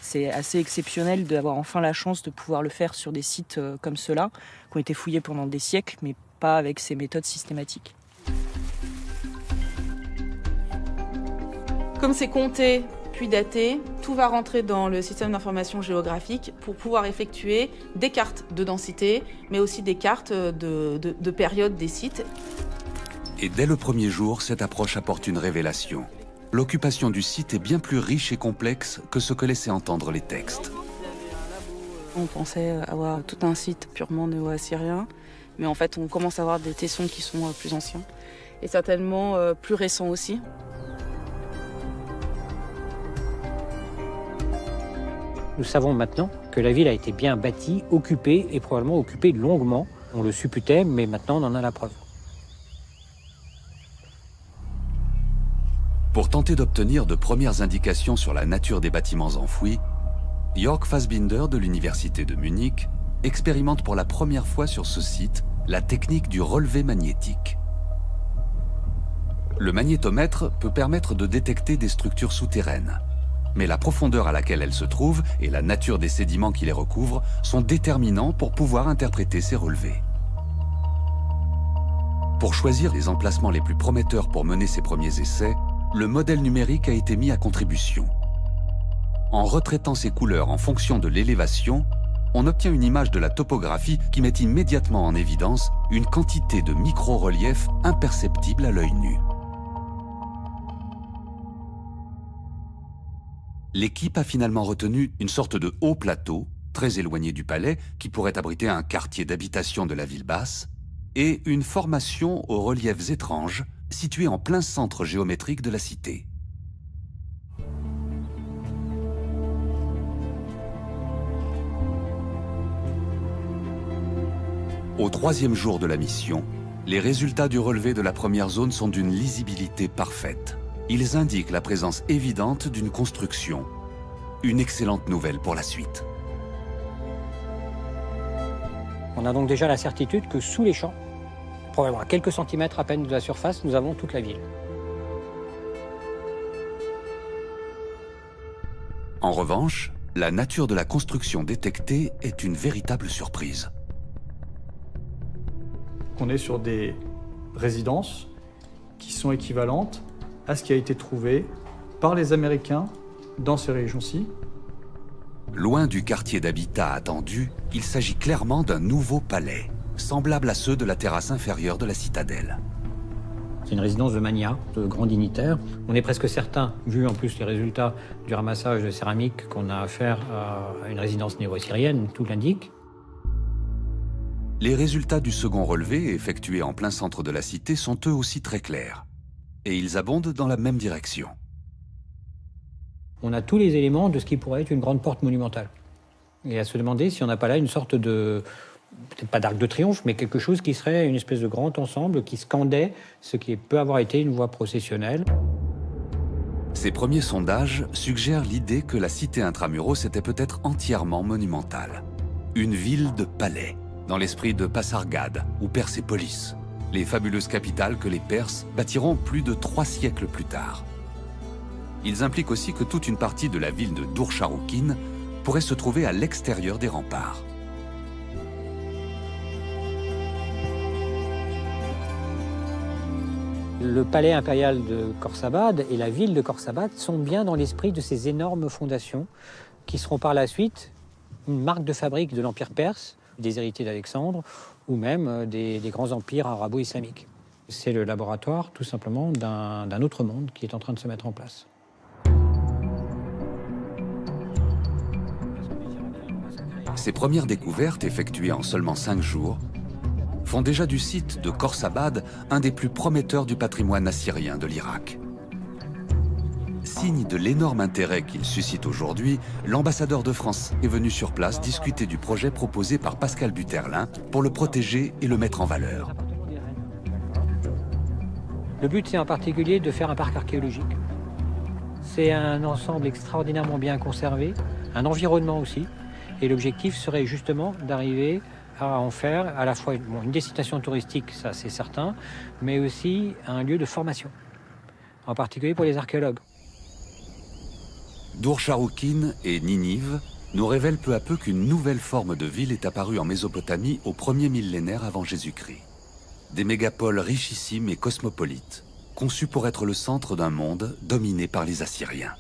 C'est assez exceptionnel d'avoir enfin la chance de pouvoir le faire sur des sites comme ceux-là, qui ont été fouillés pendant des siècles, mais pas avec ces méthodes systématiques. Comme c'est compté puis daté, tout va rentrer dans le système d'information géographique pour pouvoir effectuer des cartes de densité, mais aussi des cartes de période des sites. Et dès le premier jour, cette approche apporte une révélation. l'occupation du site est bien plus riche et complexe que ce que laissaient entendre les textes. On pensait avoir tout un site purement néo-assyrien, mais en fait on commence à avoir des tessons qui sont plus anciens et certainement plus récents aussi. Nous savons maintenant que la ville a été bien bâtie, occupée et probablement occupée longuement. On le supputait, mais maintenant on en a la preuve. Pour tenter d'obtenir de premières indications sur la nature des bâtiments enfouis, Jörg Fassbinder de l'Université de Munich expérimente pour la première fois sur ce site la technique du relevé magnétique. Le magnétomètre peut permettre de détecter des structures souterraines, mais la profondeur à laquelle elles se trouvent et la nature des sédiments qui les recouvrent sont déterminants pour pouvoir interpréter ces relevés. Pour choisir les emplacements les plus prometteurs pour mener ces premiers essais, le modèle numérique a été mis à contribution. En retraitant ces couleurs en fonction de l'élévation, on obtient une image de la topographie qui met immédiatement en évidence une quantité de micro-reliefs imperceptibles à l'œil nu. L'équipe a finalement retenu une sorte de haut plateau, très éloigné du palais, qui pourrait abriter un quartier d'habitation de la ville basse, et une formation aux reliefs étranges, située en plein centre géométrique de la cité. Au troisième jour de la mission, les résultats du relevé de la première zone sont d'une lisibilité parfaite. Ils indiquent la présence évidente d'une construction. Une excellente nouvelle pour la suite. On a donc déjà la certitude que sous les champs, probablement à quelques centimètres à peine de la surface, nous avons toute la ville. En revanche, la nature de la construction détectée est une véritable surprise. On est sur des résidences qui sont équivalentes à ce qui a été trouvé par les Américains dans ces régions-ci. Loin du quartier d'habitat attendu, il s'agit clairement d'un nouveau palais, semblable à ceux de la terrasse inférieure de la citadelle. C'est une résidence de magnat, de grands dignitaires. On est presque certain, vu en plus les résultats du ramassage de céramique, qu'on a affaire à une résidence néo-assyrienne, tout l'indique. Les résultats du second relevé, effectués en plein centre de la cité, sont eux aussi très clairs. Et ils abondent dans la même direction. On a tous les éléments de ce qui pourrait être une grande porte monumentale. Et à se demander si on n'a pas là une sorte de, peut-être pas d'arc de triomphe, mais quelque chose qui serait une espèce de grand ensemble qui scandait ce qui peut avoir été une voie processionnelle. Ces premiers sondages suggèrent l'idée que la cité intramuros était peut-être entièrement monumentale. Une ville de palais, dans l'esprit de Pasargade ou Persépolis, les fabuleuses capitales que les Perses bâtiront plus de 3 siècles plus tard. Ils impliquent aussi que toute une partie de la ville de Dur-Sharrukin pourrait se trouver à l'extérieur des remparts. Le palais impérial de Khorsabad et la ville de Khorsabad sont bien dans l'esprit de ces énormes fondations qui seront par la suite une marque de fabrique de l'Empire perse, des héritiers d'Alexandre ou même des grands empires arabo-islamiques. C'est le laboratoire, tout simplement, d'un autre monde qui est en train de se mettre en place. Ces premières découvertes, effectuées en seulement 5 jours, font déjà du site de Khorsabad un des plus prometteurs du patrimoine assyrien de l'Irak. Signe de l'énorme intérêt qu'il suscite aujourd'hui, l'ambassadeur de France est venu sur place discuter du projet proposé par Pascal Butterlin pour le protéger et le mettre en valeur. Le but, c'est en particulier de faire un parc archéologique. C'est un ensemble extraordinairement bien conservé, un environnement aussi, et l'objectif serait justement d'arriver à en faire à la fois une destination touristique, ça c'est certain, mais aussi un lieu de formation, en particulier pour les archéologues. Dur-Sharrukin et Ninive nous révèlent peu à peu qu'une nouvelle forme de ville est apparue en Mésopotamie au 1er millénaire avant Jésus-Christ. Des mégapoles richissimes et cosmopolites, conçues pour être le centre d'un monde dominé par les Assyriens.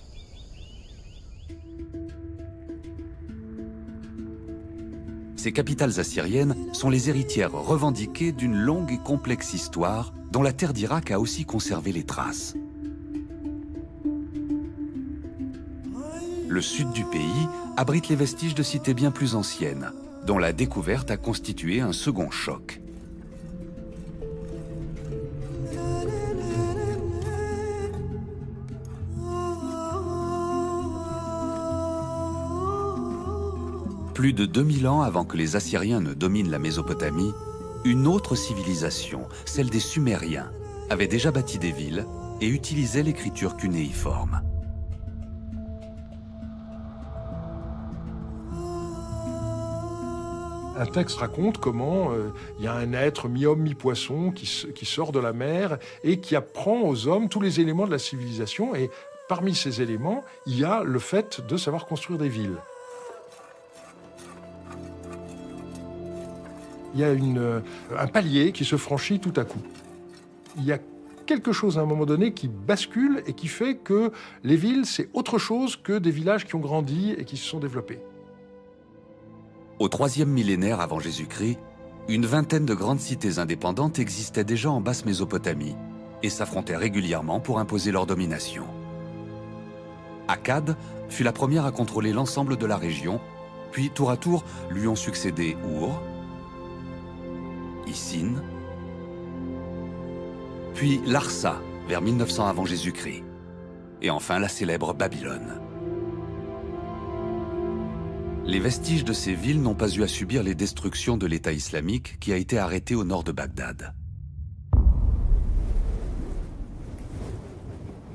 Ces capitales assyriennes sont les héritières revendiquées d'une longue et complexe histoire dont la terre d'Irak a aussi conservé les traces. Le sud du pays abrite les vestiges de cités bien plus anciennes, dont la découverte a constitué un second choc. Plus de 2000 ans avant que les Assyriens ne dominent la Mésopotamie, une autre civilisation, celle des Sumériens, avait déjà bâti des villes et utilisait l'écriture cunéiforme. Un texte raconte comment il y a un être mi-homme, mi-poisson qui sort de la mer et qui apprend aux hommes tous les éléments de la civilisation. Et parmi ces éléments, il y a le fait de savoir construire des villes. Il y a un palier qui se franchit tout à coup. Il y a quelque chose à un moment donné qui bascule et qui fait que les villes, c'est autre chose que des villages qui ont grandi et qui se sont développés. Au IIIe millénaire avant Jésus-Christ, une vingtaine de grandes cités indépendantes existaient déjà en basse Mésopotamie et s'affrontaient régulièrement pour imposer leur domination. Akkad fut la première à contrôler l'ensemble de la région, puis tour à tour lui ont succédé Our, Isin, puis Larsa vers 1900 avant Jésus-Christ, et enfin la célèbre Babylone. Les vestiges de ces villes n'ont pas eu à subir les destructions de l'État islamique qui a été arrêté au nord de Bagdad.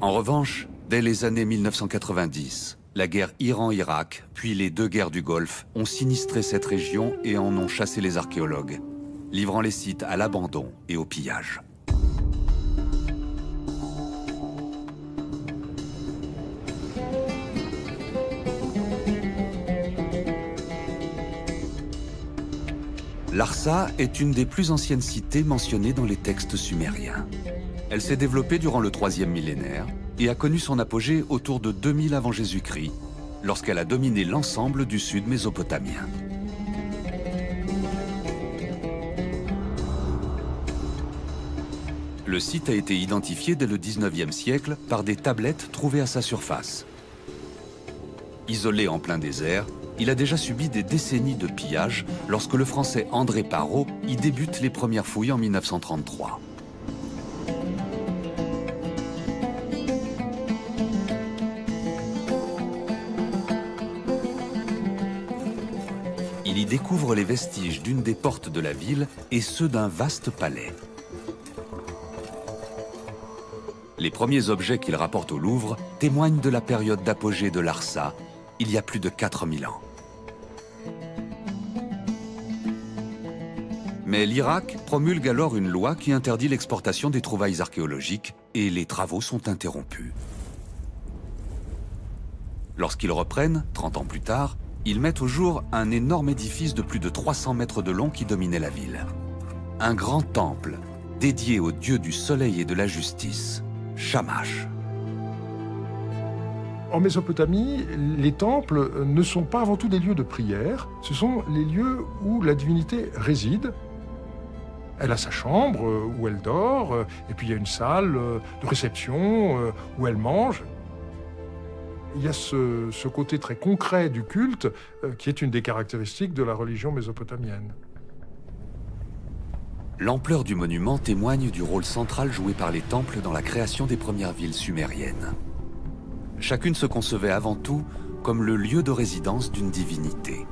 En revanche, dès les années 1990, la guerre Iran-Irak, puis les deux guerres du Golfe ont sinistré cette région et en ont chassé les archéologues, livrant les sites à l'abandon et au pillage. Larsa est une des plus anciennes cités mentionnées dans les textes sumériens. Elle s'est développée durant le IIIe millénaire et a connu son apogée autour de 2000 avant Jésus-Christ, lorsqu'elle a dominé l'ensemble du sud mésopotamien. Le site a été identifié dès le XIXe siècle par des tablettes trouvées à sa surface. Isolé en plein désert, il a déjà subi des décennies de pillage lorsque le Français André Parrot y débute les premières fouilles en 1933. Il y découvre les vestiges d'une des portes de la ville et ceux d'un vaste palais. Les premiers objets qu'il rapporte au Louvre témoignent de la période d'apogée de Larsa, il y a plus de 4000 ans. Mais l'Irak promulgue alors une loi qui interdit l'exportation des trouvailles archéologiques et les travaux sont interrompus. Lorsqu'ils reprennent, 30 ans plus tard, ils mettent au jour un énorme édifice de plus de 300 mètres de long qui dominait la ville. Un grand temple dédié au dieu du soleil et de la justice, Shamash. En Mésopotamie, les temples ne sont pas avant tout des lieux de prière, ce sont les lieux où la divinité réside. Elle a sa chambre où elle dort, et puis il y a une salle de réception où elle mange. Il y a ce côté très concret du culte qui est une des caractéristiques de la religion mésopotamienne. L'ampleur du monument témoigne du rôle central joué par les temples dans la création des premières villes sumériennes. Chacune se concevait avant tout comme le lieu de résidence d'une divinité.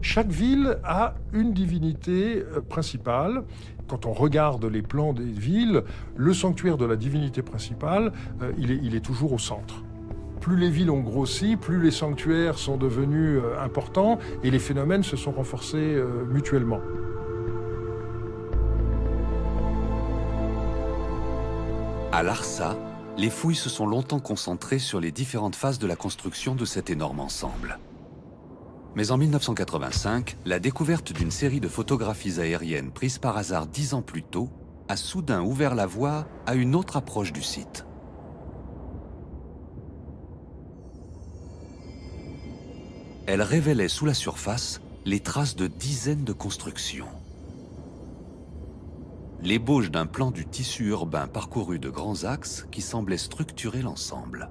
Chaque ville a une divinité principale. Quand on regarde les plans des villes, le sanctuaire de la divinité principale, il est toujours au centre. Plus les villes ont grossi, plus les sanctuaires sont devenus importants et les phénomènes se sont renforcés mutuellement. À Larsa, les fouilles se sont longtemps concentrées sur les différentes phases de la construction de cet énorme ensemble. Mais en 1985, la découverte d'une série de photographies aériennes prises par hasard 10 ans plus tôt a soudain ouvert la voie à une autre approche du site. Elle révélait sous la surface les traces de dizaines de constructions. L'ébauche d'un plan du tissu urbain parcouru de grands axes qui semblaient structurer l'ensemble.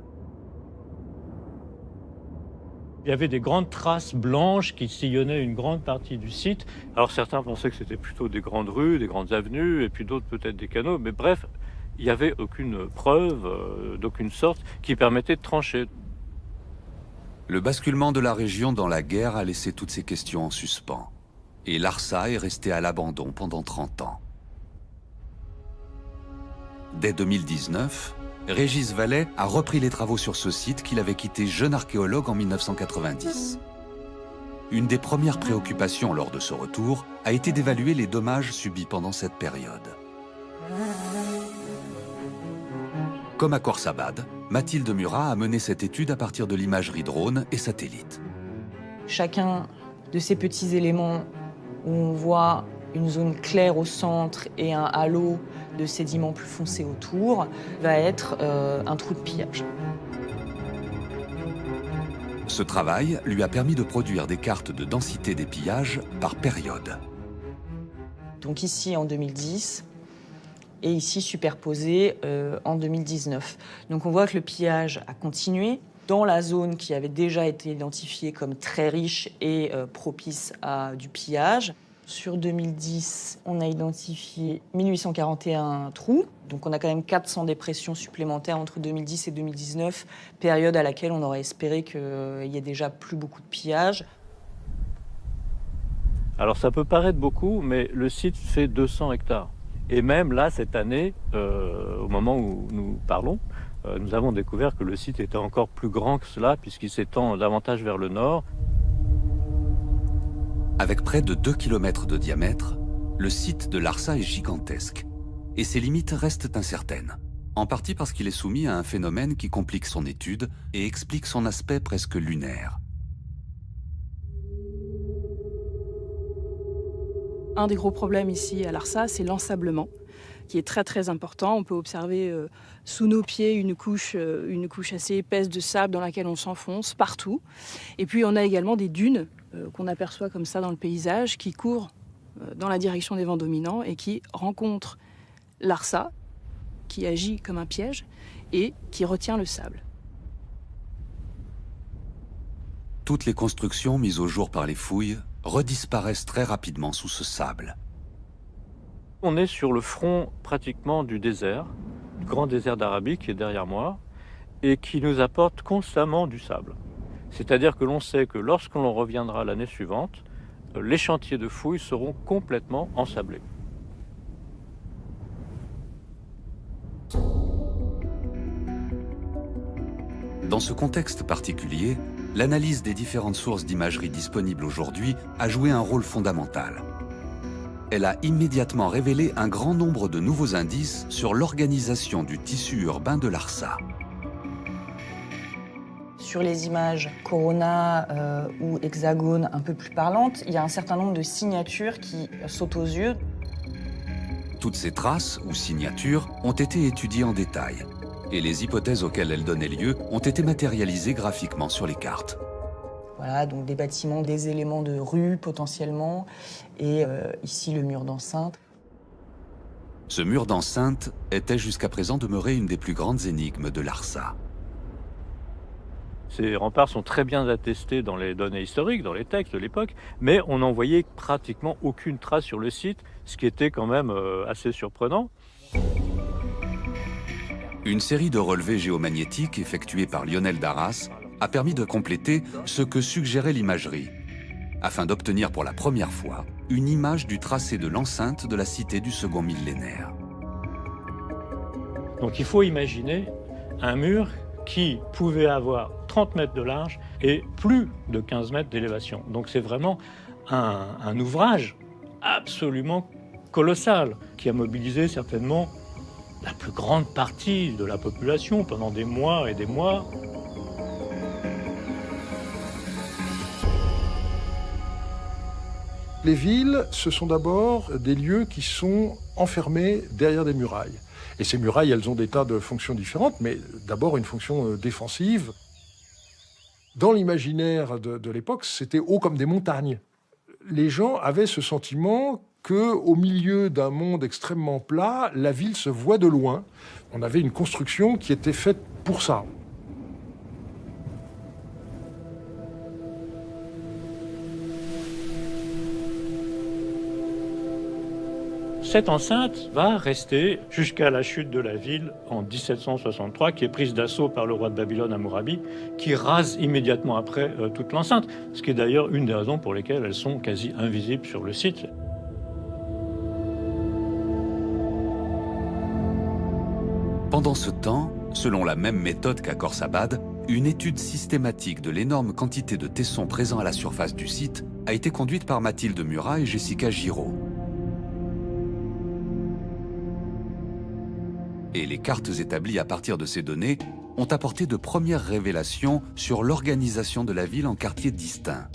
Il y avait des grandes traces blanches qui sillonnaient une grande partie du site. Alors certains pensaient que c'était plutôt des grandes rues, des grandes avenues, et puis d'autres peut-être des canaux. Mais bref, il n'y avait aucune preuve d'aucune sorte qui permettait de trancher. Le basculement de la région dans la guerre a laissé toutes ces questions en suspens. Et Larsa est resté à l'abandon pendant 30 ans. Dès 2019, Régis Vallet a repris les travaux sur ce site qu'il avait quitté jeune archéologue en 1990. Une des premières préoccupations lors de ce retour a été d'évaluer les dommages subis pendant cette période. Comme à Khorsabad, Mathilde Murat a mené cette étude à partir de l'imagerie drone et satellite. Chacun de ces petits éléments où on voit une zone claire au centre et un halo de sédiments plus foncés autour, va être un trou de pillage. Ce travail lui a permis de produire des cartes de densité des pillages par période. Donc ici en 2010 et ici superposé en 2019. Donc on voit que le pillage a continué dans la zone qui avait déjà été identifiée comme très riche et propice à du pillage. Sur 2010, on a identifié 1841 trous. Donc on a quand même 400 dépressions supplémentaires entre 2010 et 2019, période à laquelle on aurait espéré qu'il y ait déjà plus beaucoup de pillage. Alors ça peut paraître beaucoup, mais le site fait 200 hectares. Et même là, cette année, au moment où nous parlons, nous avons découvert que le site était encore plus grand que cela, puisqu'il s'étend davantage vers le nord. Avec près de 2 km de diamètre, le site de Larsa est gigantesque. Et ses limites restent incertaines. En partie parce qu'il est soumis à un phénomène qui complique son étude et explique son aspect presque lunaire. Un des gros problèmes ici à Larsa, c'est l'ensablement, qui est très très important. On peut observer sous nos pieds une couche assez épaisse de sable dans laquelle on s'enfonce partout. Et puis on a également des dunes qu'on aperçoit comme ça dans le paysage, qui courent dans la direction des vents dominants et qui rencontrent Larsa, qui agit comme un piège et qui retient le sable. Toutes les constructions mises au jour par les fouilles redisparaissent très rapidement sous ce sable. On est sur le front pratiquement du désert, du grand désert d'Arabie qui est derrière moi, et qui nous apporte constamment du sable. C'est-à-dire que l'on sait que lorsque l'on reviendra l'année suivante, les chantiers de fouilles seront complètement ensablés. Dans ce contexte particulier, l'analyse des différentes sources d'imagerie disponibles aujourd'hui a joué un rôle fondamental. Elle a immédiatement révélé un grand nombre de nouveaux indices sur l'organisation du tissu urbain de Larsa. Sur les images Corona ou Hexagone un peu plus parlantes, il y a un certain nombre de signatures qui sautent aux yeux. Toutes ces traces ou signatures ont été étudiées en détail et les hypothèses auxquelles elles donnaient lieu ont été matérialisées graphiquement sur les cartes. Voilà, donc des bâtiments, des éléments de rue potentiellement, et ici le mur d'enceinte. Ce mur d'enceinte était jusqu'à présent demeuré une des plus grandes énigmes de Larsa. Ces remparts sont très bien attestés dans les données historiques, dans les textes de l'époque, mais on n'en voyait pratiquement aucune trace sur le site, ce qui était quand même assez surprenant. Une série de relevés géomagnétiques effectués par Lionel Darras a permis de compléter ce que suggérait l'imagerie, afin d'obtenir pour la première fois une image du tracé de l'enceinte de la cité du second millénaire. Donc il faut imaginer un mur qui pouvait avoir 30 mètres de large et plus de 15 mètres d'élévation. Donc c'est vraiment un ouvrage absolument colossal qui a mobilisé certainement la plus grande partie de la population pendant des mois et des mois. Les villes, ce sont d'abord des lieux qui sont enfermés derrière des murailles. Et ces murailles, elles ont des tas de fonctions différentes, mais d'abord une fonction défensive. Dans l'imaginaire de l'époque, c'était haut comme des montagnes. Les gens avaient ce sentiment qu'au milieu d'un monde extrêmement plat, la ville se voit de loin. On avait une construction qui était faite pour ça. Cette enceinte va rester jusqu'à la chute de la ville en 1763, qui est prise d'assaut par le roi de Babylone, Hammurabi, qui rase immédiatement après toute l'enceinte, ce qui est d'ailleurs une des raisons pour lesquelles elles sont quasi invisibles sur le site. Pendant ce temps, selon la même méthode qu'à Khorsabad, une étude systématique de l'énorme quantité de tessons présents à la surface du site a été conduite par Mathilde Murat et Jessica Giraud. Et les cartes établies à partir de ces données ont apporté de premières révélations sur l'organisation de la ville en quartiers distincts.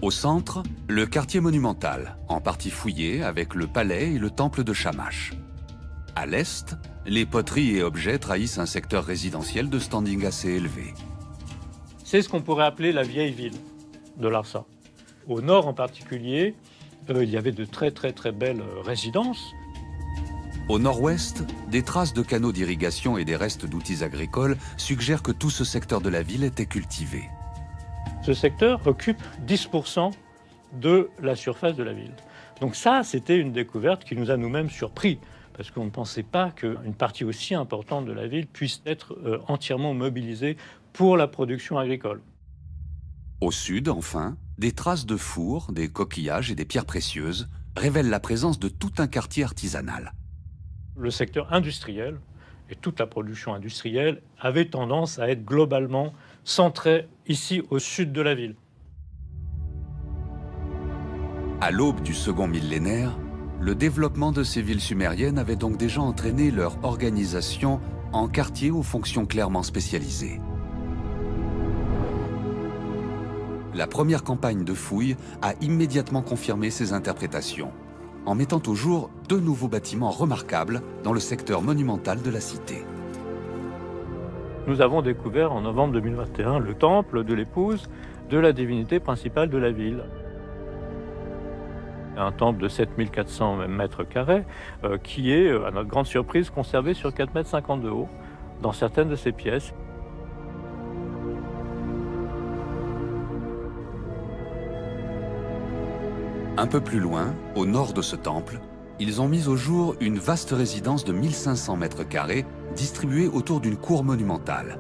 Au centre, le quartier monumental, en partie fouillé avec le palais et le temple de Shamash. À l'est, les poteries et objets trahissent un secteur résidentiel de standing assez élevé. C'est ce qu'on pourrait appeler la vieille ville de Larsa. Au nord en particulier, il y avait de très belles résidences. Au nord-ouest, des traces de canaux d'irrigation et des restes d'outils agricoles suggèrent que tout ce secteur de la ville était cultivé. Ce secteur occupe 10% de la surface de la ville. Donc ça, c'était une découverte qui nous a nous-mêmes surpris, parce qu'on ne pensait pas qu'une partie aussi importante de la ville puisse être entièrement mobilisée pour la production agricole. Au sud, enfin, des traces de fours, des coquillages et des pierres précieuses révèlent la présence de tout un quartier artisanal. Le secteur industriel et toute la production industrielle avait tendance à être globalement centrée ici au sud de la ville. À l'aube du second millénaire, le développement de ces villes sumériennes avait donc déjà entraîné leur organisation en quartiers aux fonctions clairement spécialisées. La première campagne de fouilles a immédiatement confirmé ces interprétations, en mettant au jour deux nouveaux bâtiments remarquables dans le secteur monumental de la cité. Nous avons découvert en novembre 2021 le temple de l'épouse de la divinité principale de la ville. Un temple de 7400 mètres carrés qui est, à notre grande surprise, conservé sur 4,50 m de haut dans certaines de ses pièces. Un peu plus loin, au nord de ce temple, ils ont mis au jour une vaste résidence de 1500 mètres carrés distribuée autour d'une cour monumentale.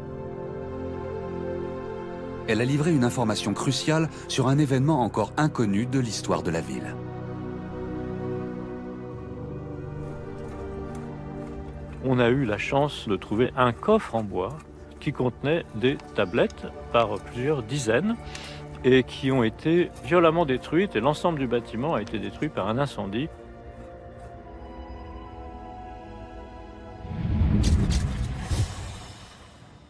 Elle a livré une information cruciale sur un événement encore inconnu de l'histoire de la ville. On a eu la chance de trouver un coffre en bois qui contenait des tablettes par plusieurs dizaines et qui ont été violemment détruites, et l'ensemble du bâtiment a été détruit par un incendie.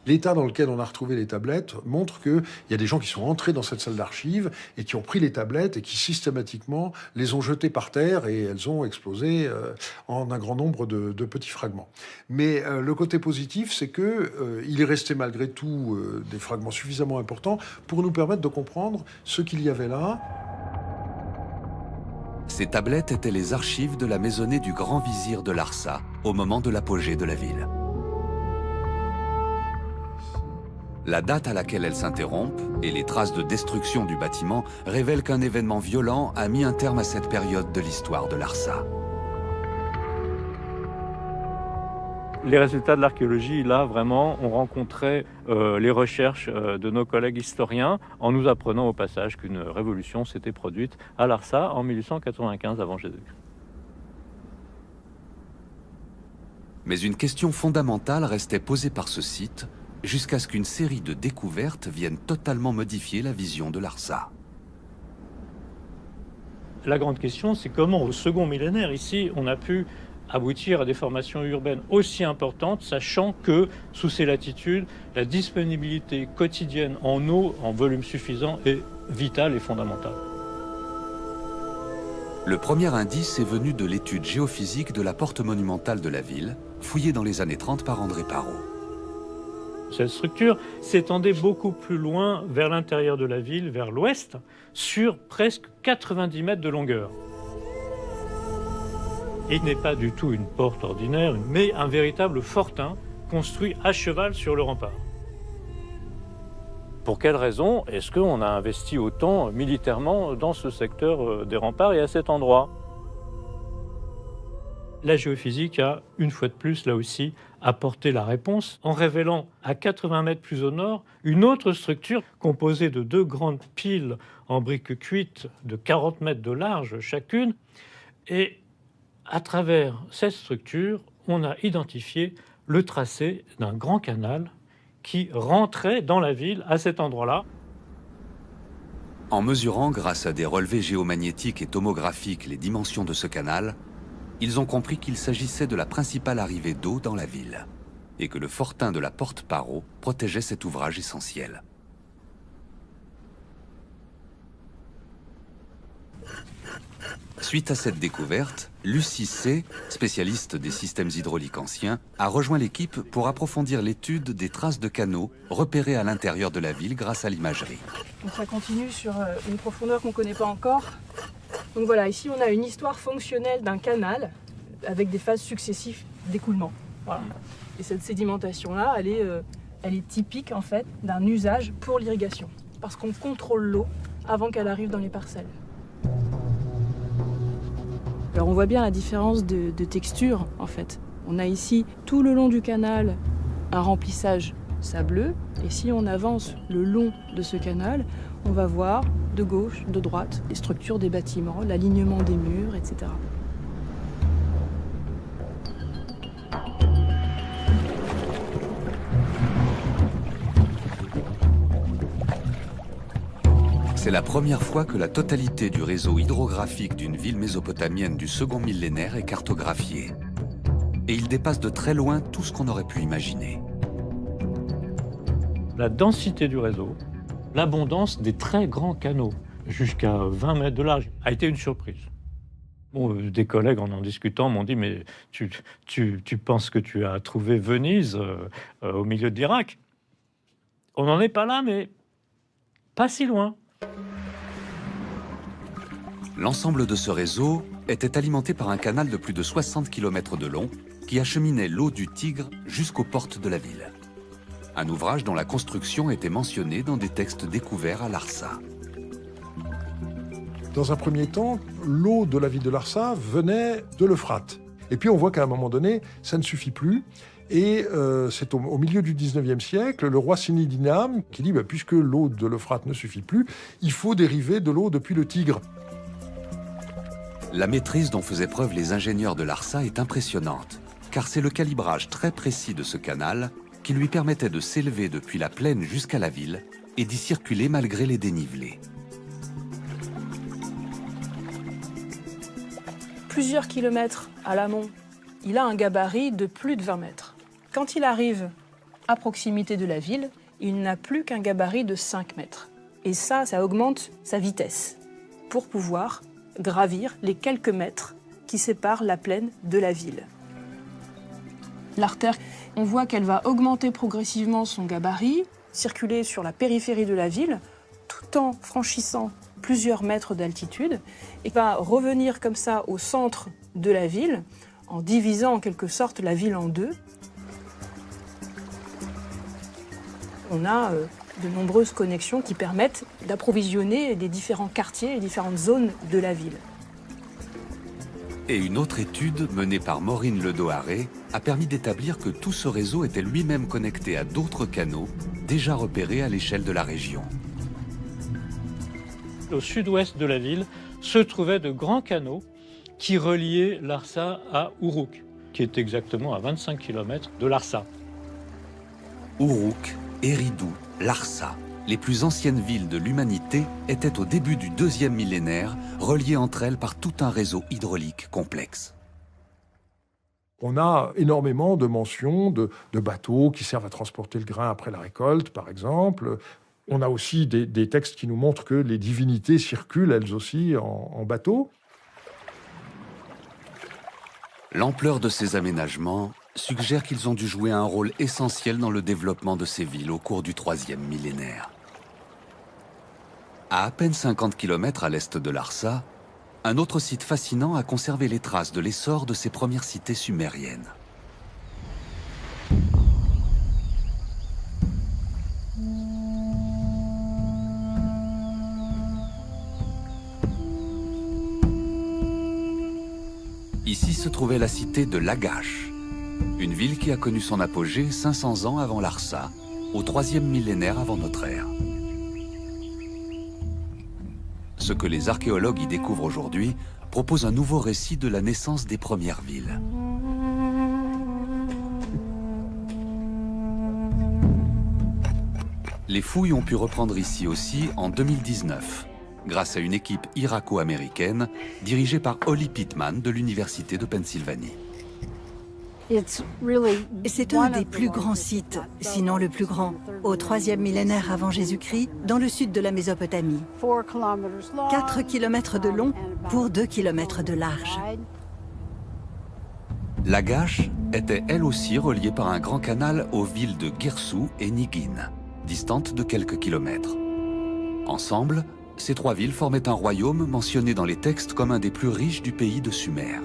L'état dans lequel on a retrouvé les tablettes montre qu'il y a des gens qui sont entrés dans cette salle d'archives et qui ont pris les tablettes et qui systématiquement les ont jetées par terre et elles ont explosé en un grand nombre de petits fragments. Mais le côté positif, c'est qu'il est resté malgré tout des fragments suffisamment importants pour nous permettre de comprendre ce qu'il y avait là. Ces tablettes étaient les archives de la maisonnée du grand vizir de Larsa au moment de l'apogée de la ville. La date à laquelle elles s'interrompent et les traces de destruction du bâtiment révèlent qu'un événement violent a mis un terme à cette période de l'histoire de Larsa. Les résultats de l'archéologie, là, vraiment, ont rencontré les recherches de nos collègues historiens en nous apprenant au passage qu'une révolution s'était produite à Larsa en 1895 avant Jésus-Christ. Mais une question fondamentale restait posée par ce site, jusqu'à ce qu'une série de découvertes vienne totalement modifier la vision de Larsa. La grande question, c'est comment, au second millénaire, ici, on a pu aboutir à des formations urbaines aussi importantes, sachant que, sous ces latitudes, la disponibilité quotidienne en eau, en volume suffisant, est vitale et fondamentale. Le premier indice est venu de l'étude géophysique de la porte monumentale de la ville, fouillée dans les années 30 par André Parrot. Cette structure s'étendait beaucoup plus loin vers l'intérieur de la ville, vers l'ouest, sur presque 90 mètres de longueur. Il n'est pas du tout une porte ordinaire, mais un véritable fortin construit à cheval sur le rempart. Pour quelle raison est-ce qu'on a investi autant militairement dans ce secteur des remparts et à cet endroit? La géophysique a, une fois de plus, là aussi, apporté la réponse en révélant à 80 mètres plus au nord une autre structure composée de 2 grandes piles en briques cuites de 40 mètres de large chacune. Et à travers cette structure, on a identifié le tracé d'un grand canal qui rentrait dans la ville à cet endroit-là. En mesurant, grâce à des relevés géomagnétiques et tomographiques, les dimensions de ce canal, ils ont compris qu'il s'agissait de la principale arrivée d'eau dans la ville et que le fortin de la porte Parrot protégeait cet ouvrage essentiel. Suite à cette découverte, Lucie C., spécialiste des systèmes hydrauliques anciens, a rejoint l'équipe pour approfondir l'étude des traces de canaux repérées à l'intérieur de la ville grâce à l'imagerie. Donc ça continue sur une profondeur qu'on ne connaît pas encore. Donc voilà, ici on a une histoire fonctionnelle d'un canal avec des phases successives d'écoulement. Voilà. Et cette sédimentation-là, elle est typique en fait d'un usage pour l'irrigation, parce qu'on contrôle l'eau avant qu'elle arrive dans les parcelles. Alors on voit bien la différence de texture en fait. On a ici tout le long du canal un remplissage sableux, et si on avance le long de ce canal, on va voir de gauche, de droite, les structures des bâtiments, l'alignement des murs, etc. C'est la première fois que la totalité du réseau hydrographique d'une ville mésopotamienne du second millénaire est cartographiée. Et il dépasse de très loin tout ce qu'on aurait pu imaginer. La densité du réseau, l'abondance des très grands canaux, jusqu'à 20 mètres de large, a été une surprise. Bon, des collègues, en discutant, m'ont dit « Mais tu penses que tu as trouvé Venise au milieu de l'Irak ?» On n'en est pas là, mais pas si loin. L'ensemble de ce réseau était alimenté par un canal de plus de 60 km de long qui acheminait l'eau du Tigre jusqu'aux portes de la ville. Un ouvrage dont la construction était mentionnée dans des textes découverts à Larsa. Dans un premier temps, l'eau de la ville de Larsa venait de l'Euphrate. Et puis on voit qu'à un moment donné, ça ne suffit plus. Et c'est au milieu du 19e siècle, le roi Sinidinam qui dit puisque l'eau de l'Euphrate ne suffit plus, il faut dériver de l'eau depuis le Tigre. La maîtrise dont faisaient preuve les ingénieurs de Larsa est impressionnante, car c'est le calibrage très précis de ce canal qui lui permettait de s'élever depuis la plaine jusqu'à la ville et d'y circuler malgré les dénivelés. Plusieurs kilomètres à l'amont, il a un gabarit de plus de 20 mètres. Quand il arrive à proximité de la ville, il n'a plus qu'un gabarit de 5 mètres. Et ça augmente sa vitesse pour pouvoir gravir les quelques mètres qui séparent la plaine de la ville. L'artère, on voit qu'elle va augmenter progressivement son gabarit, circuler sur la périphérie de la ville, tout en franchissant plusieurs mètres d'altitude, et va revenir comme ça au centre de la ville, en divisant en quelque sorte la ville en deux. On a de nombreuses connexions qui permettent d'approvisionner les différents quartiers, les différentes zones de la ville. Et une autre étude menée par Maureen Ledoaré a permis d'établir que tout ce réseau était lui-même connecté à d'autres canaux déjà repérés à l'échelle de la région. Au sud-ouest de la ville se trouvaient de grands canaux qui reliaient Larsa à Uruk, qui est exactement à 25 km de Larsa. Uruk, Eridu, Larsa, les plus anciennes villes de l'humanité, étaient au début du 2e millénaire reliées entre elles par tout un réseau hydraulique complexe. On a énormément de mentions de bateaux qui servent à transporter le grain après la récolte, par exemple. On a aussi des textes qui nous montrent que les divinités circulent elles aussi en bateau. L'ampleur de ces aménagements suggère qu'ils ont dû jouer un rôle essentiel dans le développement de ces villes au cours du 3e millénaire. À peine 50 km à l'est de Larsa, un autre site fascinant a conservé les traces de l'essor de ces premières cités sumériennes. Ici se trouvait la cité de Lagash, une ville qui a connu son apogée 500 ans avant Larsa, au 3e millénaire avant notre ère. Ce que les archéologues y découvrent aujourd'hui propose un nouveau récit de la naissance des premières villes. Les fouilles ont pu reprendre ici aussi en 2019, grâce à une équipe irako-américaine dirigée par Holly Pittman de l'Université de Pennsylvanie. C'est un des plus grands sites, sinon le plus grand, au 3e millénaire avant Jésus-Christ, dans le sud de la Mésopotamie. 4 km de long pour 2 km de large. Lagash était elle aussi reliée par un grand canal aux villes de Guirsou et Nigin, distantes de quelques kilomètres. Ensemble, ces 3 villes formaient un royaume mentionné dans les textes comme un des plus riches du pays de Sumer.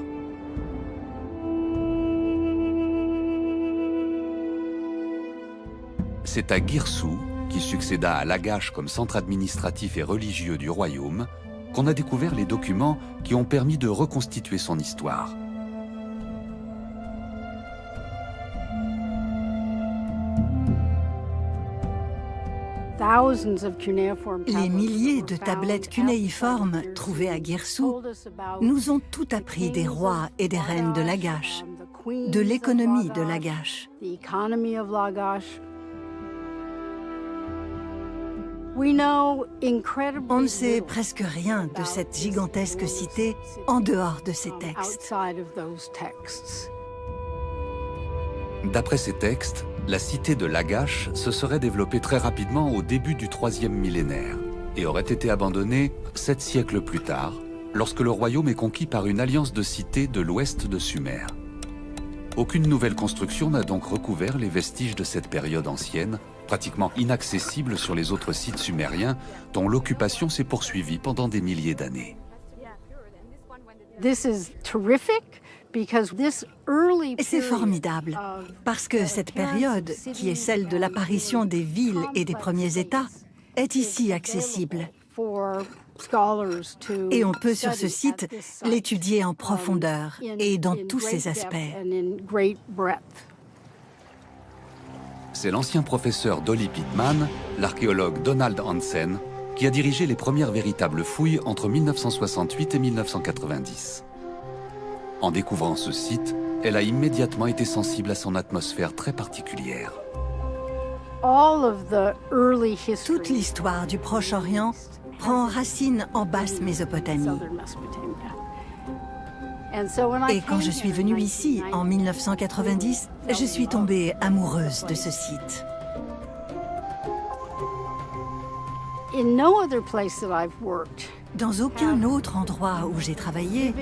C'est à Guirsou, qui succéda à Lagash comme centre administratif et religieux du royaume, qu'on a découvert les documents qui ont permis de reconstituer son histoire. Les milliers de tablettes cunéiformes trouvées à Guirsou nous ont tout appris des rois et des reines de Lagash, de l'économie de Lagash. On ne sait presque rien de cette gigantesque cité en dehors de ces textes. D'après ces textes, la cité de Lagash se serait développée très rapidement au début du 3e millénaire et aurait été abandonnée 7 siècles plus tard, lorsque le royaume est conquis par une alliance de cités de l'ouest de Sumer. Aucune nouvelle construction n'a donc recouvert les vestiges de cette période ancienne, pratiquement inaccessible sur les autres sites sumériens dont l'occupation s'est poursuivie pendant des milliers d'années. C'est formidable, parce que cette période, qui est celle de l'apparition des villes et des premiers États, est ici accessible. Et on peut sur ce site l'étudier en profondeur et dans tous ses aspects. C'est l'ancien professeur Dolly Pittman, l'archéologue Donald Hansen, qui a dirigé les premières véritables fouilles entre 1968 et 1990. En découvrant ce site, elle a immédiatement été sensible à son atmosphère très particulière. Toute l'histoire du Proche-Orient prend racine en basse Mésopotamie. Et quand je suis venue ici, en 1990, je suis tombée amoureuse de ce site. Dans aucun autre endroit où j'ai travaillé,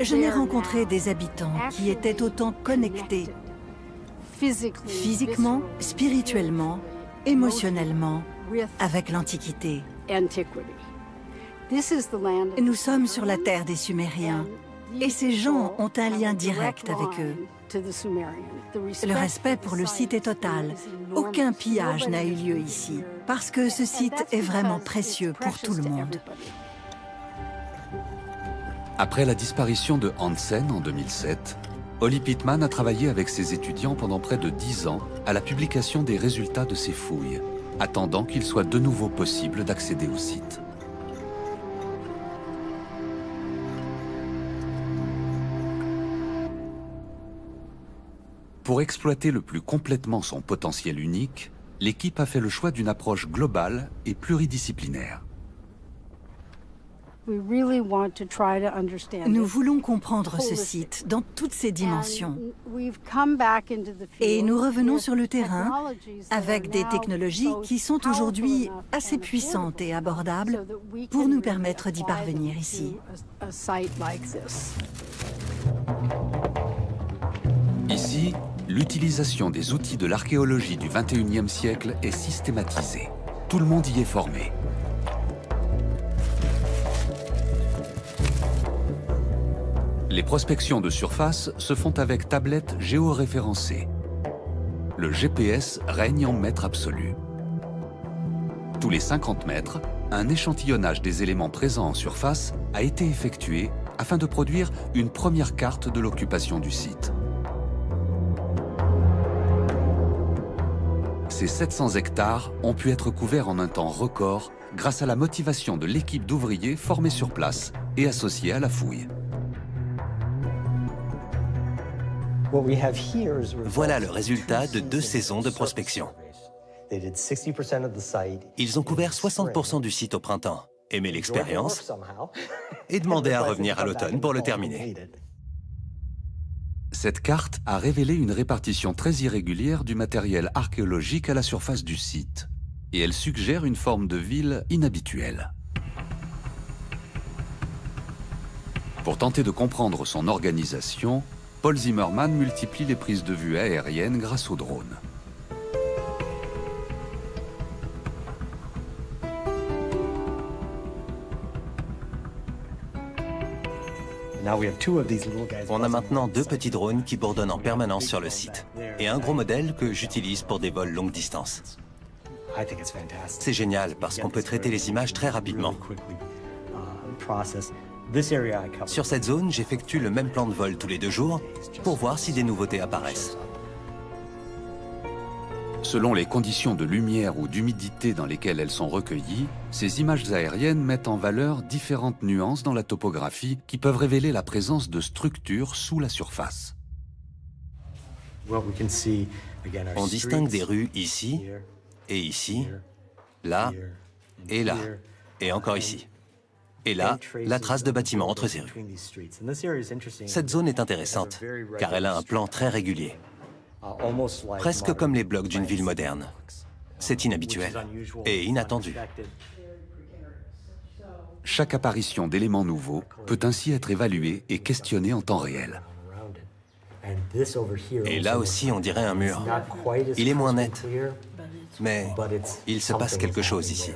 je n'ai rencontré des habitants qui étaient autant connectés, physiquement, spirituellement, émotionnellement, avec l'Antiquité. Nous sommes sur la terre des Sumériens, et ces gens ont un lien direct avec eux. Le respect pour le site est total. Aucun pillage n'a eu lieu ici, parce que ce site est vraiment précieux pour tout le monde. Après la disparition de Hansen en 2007, Holly Pittman a travaillé avec ses étudiants pendant près de 10 ans à la publication des résultats de ses fouilles, attendant qu'il soit de nouveau possible d'accéder au site. Pour exploiter le plus complètement son potentiel unique, l'équipe a fait le choix d'une approche globale et pluridisciplinaire. Nous voulons comprendre ce site dans toutes ses dimensions. Et nous revenons sur le terrain avec des technologies qui sont aujourd'hui assez puissantes et abordables pour nous permettre d'y parvenir ici. Ici, l'utilisation des outils de l'archéologie du XXIe siècle est systématisée. Tout le monde y est formé. Les prospections de surface se font avec tablettes géoréférencées. Le GPS règne en maître absolu. Tous les 50 mètres, un échantillonnage des éléments présents en surface a été effectué afin de produire une première carte de l'occupation du site. Ces 700 hectares ont pu être couverts en un temps record grâce à la motivation de l'équipe d'ouvriers formés sur place et associés à la fouille. Voilà le résultat de 2 saisons de prospection. Ils ont couvert 60% du site au printemps, aimé l'expérience et demandé à revenir à l'automne pour le terminer. Cette carte a révélé une répartition très irrégulière du matériel archéologique à la surface du site. Et elle suggère une forme de ville inhabituelle. Pour tenter de comprendre son organisation, Paul Zimmermann multiplie les prises de vue aériennes grâce au drone. On a maintenant 2 petits drones qui bourdonnent en permanence sur le site et un gros modèle que j'utilise pour des vols longue distance. C'est génial parce qu'on peut traiter les images très rapidement. Sur cette zone, j'effectue le même plan de vol tous les 2 jours pour voir si des nouveautés apparaissent. Selon les conditions de lumière ou d'humidité dans lesquelles elles sont recueillies, ces images aériennes mettent en valeur différentes nuances dans la topographie qui peuvent révéler la présence de structures sous la surface. On distingue des rues ici, et ici, là, et là, et encore ici. Et là, la trace de bâtiments entre ces rues. Cette zone est intéressante, car elle a un plan très régulier. Presque comme les blocs d'une ville moderne. C'est inhabituel et inattendu. Chaque apparition d'éléments nouveaux peut ainsi être évaluée et questionnée en temps réel. Et là aussi, on dirait un mur. Il est moins net, mais il se passe quelque chose ici.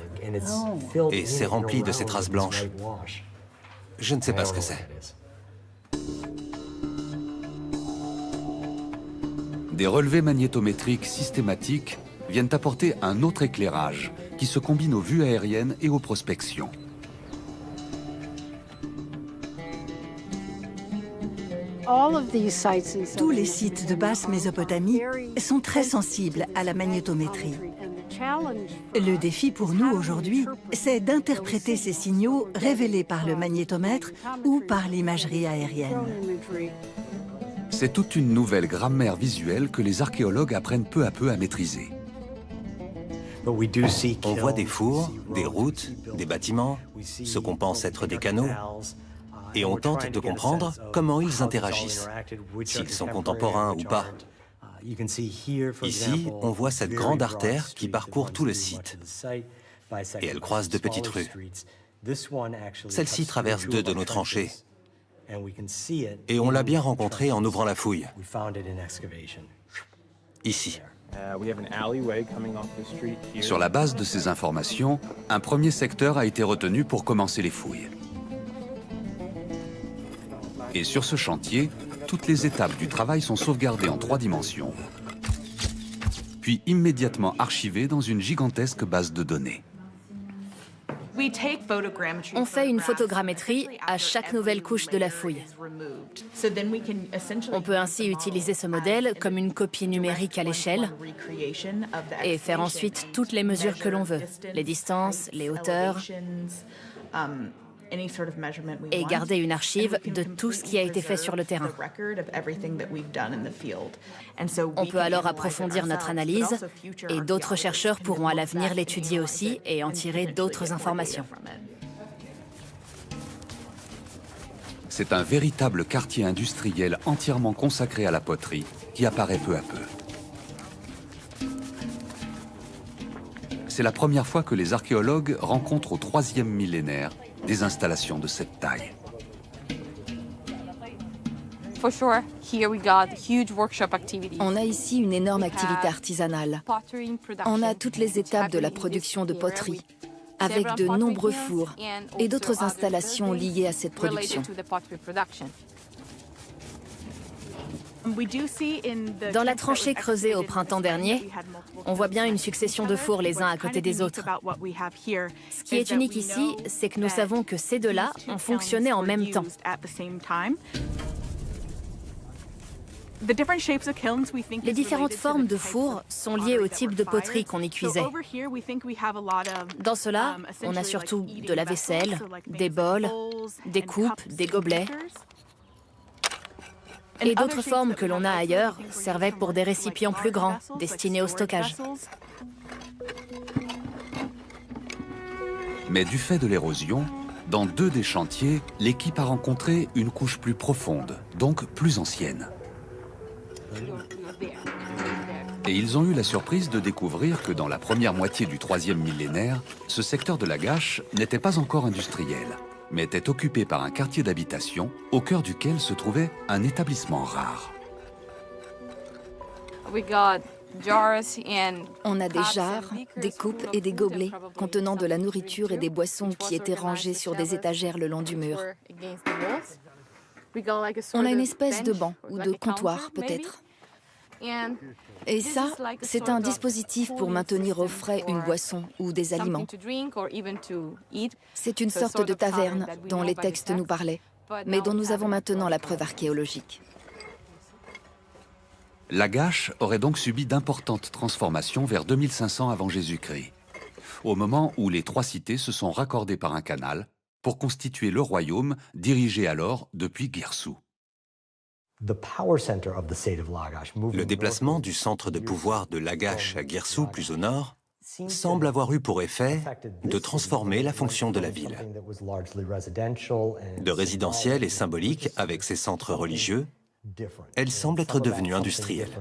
Et c'est rempli de ces traces blanches. Je ne sais pas ce que c'est. Des relevés magnétométriques systématiques viennent apporter un autre éclairage qui se combine aux vues aériennes et aux prospections. Tous les sites de basse Mésopotamie sont très sensibles à la magnétométrie. Le défi pour nous aujourd'hui, c'est d'interpréter ces signaux révélés par le magnétomètre ou par l'imagerie aérienne. C'est toute une nouvelle grammaire visuelle que les archéologues apprennent peu à peu à maîtriser. On voit des fours, des routes, des bâtiments, ce qu'on pense être des canaux, et on tente de comprendre comment ils interagissent, s'ils sont contemporains ou pas. Ici, on voit cette grande artère qui parcourt tout le site, et elle croise 2 petites rues. Celle-ci traverse 2 de nos tranchées, et on l'a bien rencontrée en ouvrant la fouille. Ici. Sur la base de ces informations, un premier secteur a été retenu pour commencer les fouilles. Et sur ce chantier, toutes les étapes du travail sont sauvegardées en 3 dimensions, puis immédiatement archivées dans une gigantesque base de données. On fait une photogrammétrie à chaque nouvelle couche de la fouille. On peut ainsi utiliser ce modèle comme une copie numérique à l'échelle et faire ensuite toutes les mesures que l'on veut, les distances, les hauteurs, et garder une archive de tout ce qui a été fait sur le terrain. On peut alors approfondir notre analyse et d'autres chercheurs pourront à l'avenir l'étudier aussi et en tirer d'autres informations. C'est un véritable quartier industriel entièrement consacré à la poterie qui apparaît peu à peu. C'est la première fois que les archéologues rencontrent au 3e millénaire des installations de cette taille. On a ici une énorme activité artisanale. On a toutes les étapes de la production de poterie, avec de nombreux fours et d'autres installations liées à cette production. Dans la tranchée creusée au printemps dernier, on voit bien une succession de fours les uns à côté des autres. Ce qui est unique ici, c'est que nous savons que ces deux-là ont fonctionné en même temps. Les différentes formes de fours sont liées au type de poterie qu'on y cuisait. Dans cela, on a surtout de la vaisselle, des bols, des coupes, des gobelets. Et d'autres formes que l'on a ailleurs servaient pour des récipients plus grands, destinés au stockage. Mais du fait de l'érosion, dans 2 des chantiers, l'équipe a rencontré une couche plus profonde, donc plus ancienne. Et ils ont eu la surprise de découvrir que dans la première moitié du 3e millénaire, ce secteur de Lagash n'était pas encore industriel, mais était occupé par un quartier d'habitation au cœur duquel se trouvait un établissement rare. On a des jarres, des coupes et des gobelets contenant de la nourriture et des boissons qui étaient rangés sur des étagères le long du mur. On a une espèce de banc ou de comptoir peut-être. Et ça, c'est un dispositif pour maintenir au frais une boisson ou des aliments. C'est une sorte de taverne dont les textes nous parlaient, mais dont nous avons maintenant la preuve archéologique. Lagash aurait donc subi d'importantes transformations vers 2500 avant Jésus-Christ, au moment où les 3 cités se sont raccordées par un canal pour constituer le royaume dirigé alors depuis Guirsou. Le déplacement du centre de pouvoir de Lagash à Guirsou, plus au nord, semble avoir eu pour effet de transformer la fonction de la ville. De résidentielle et symbolique avec ses centres religieux, elle semble être devenue industrielle.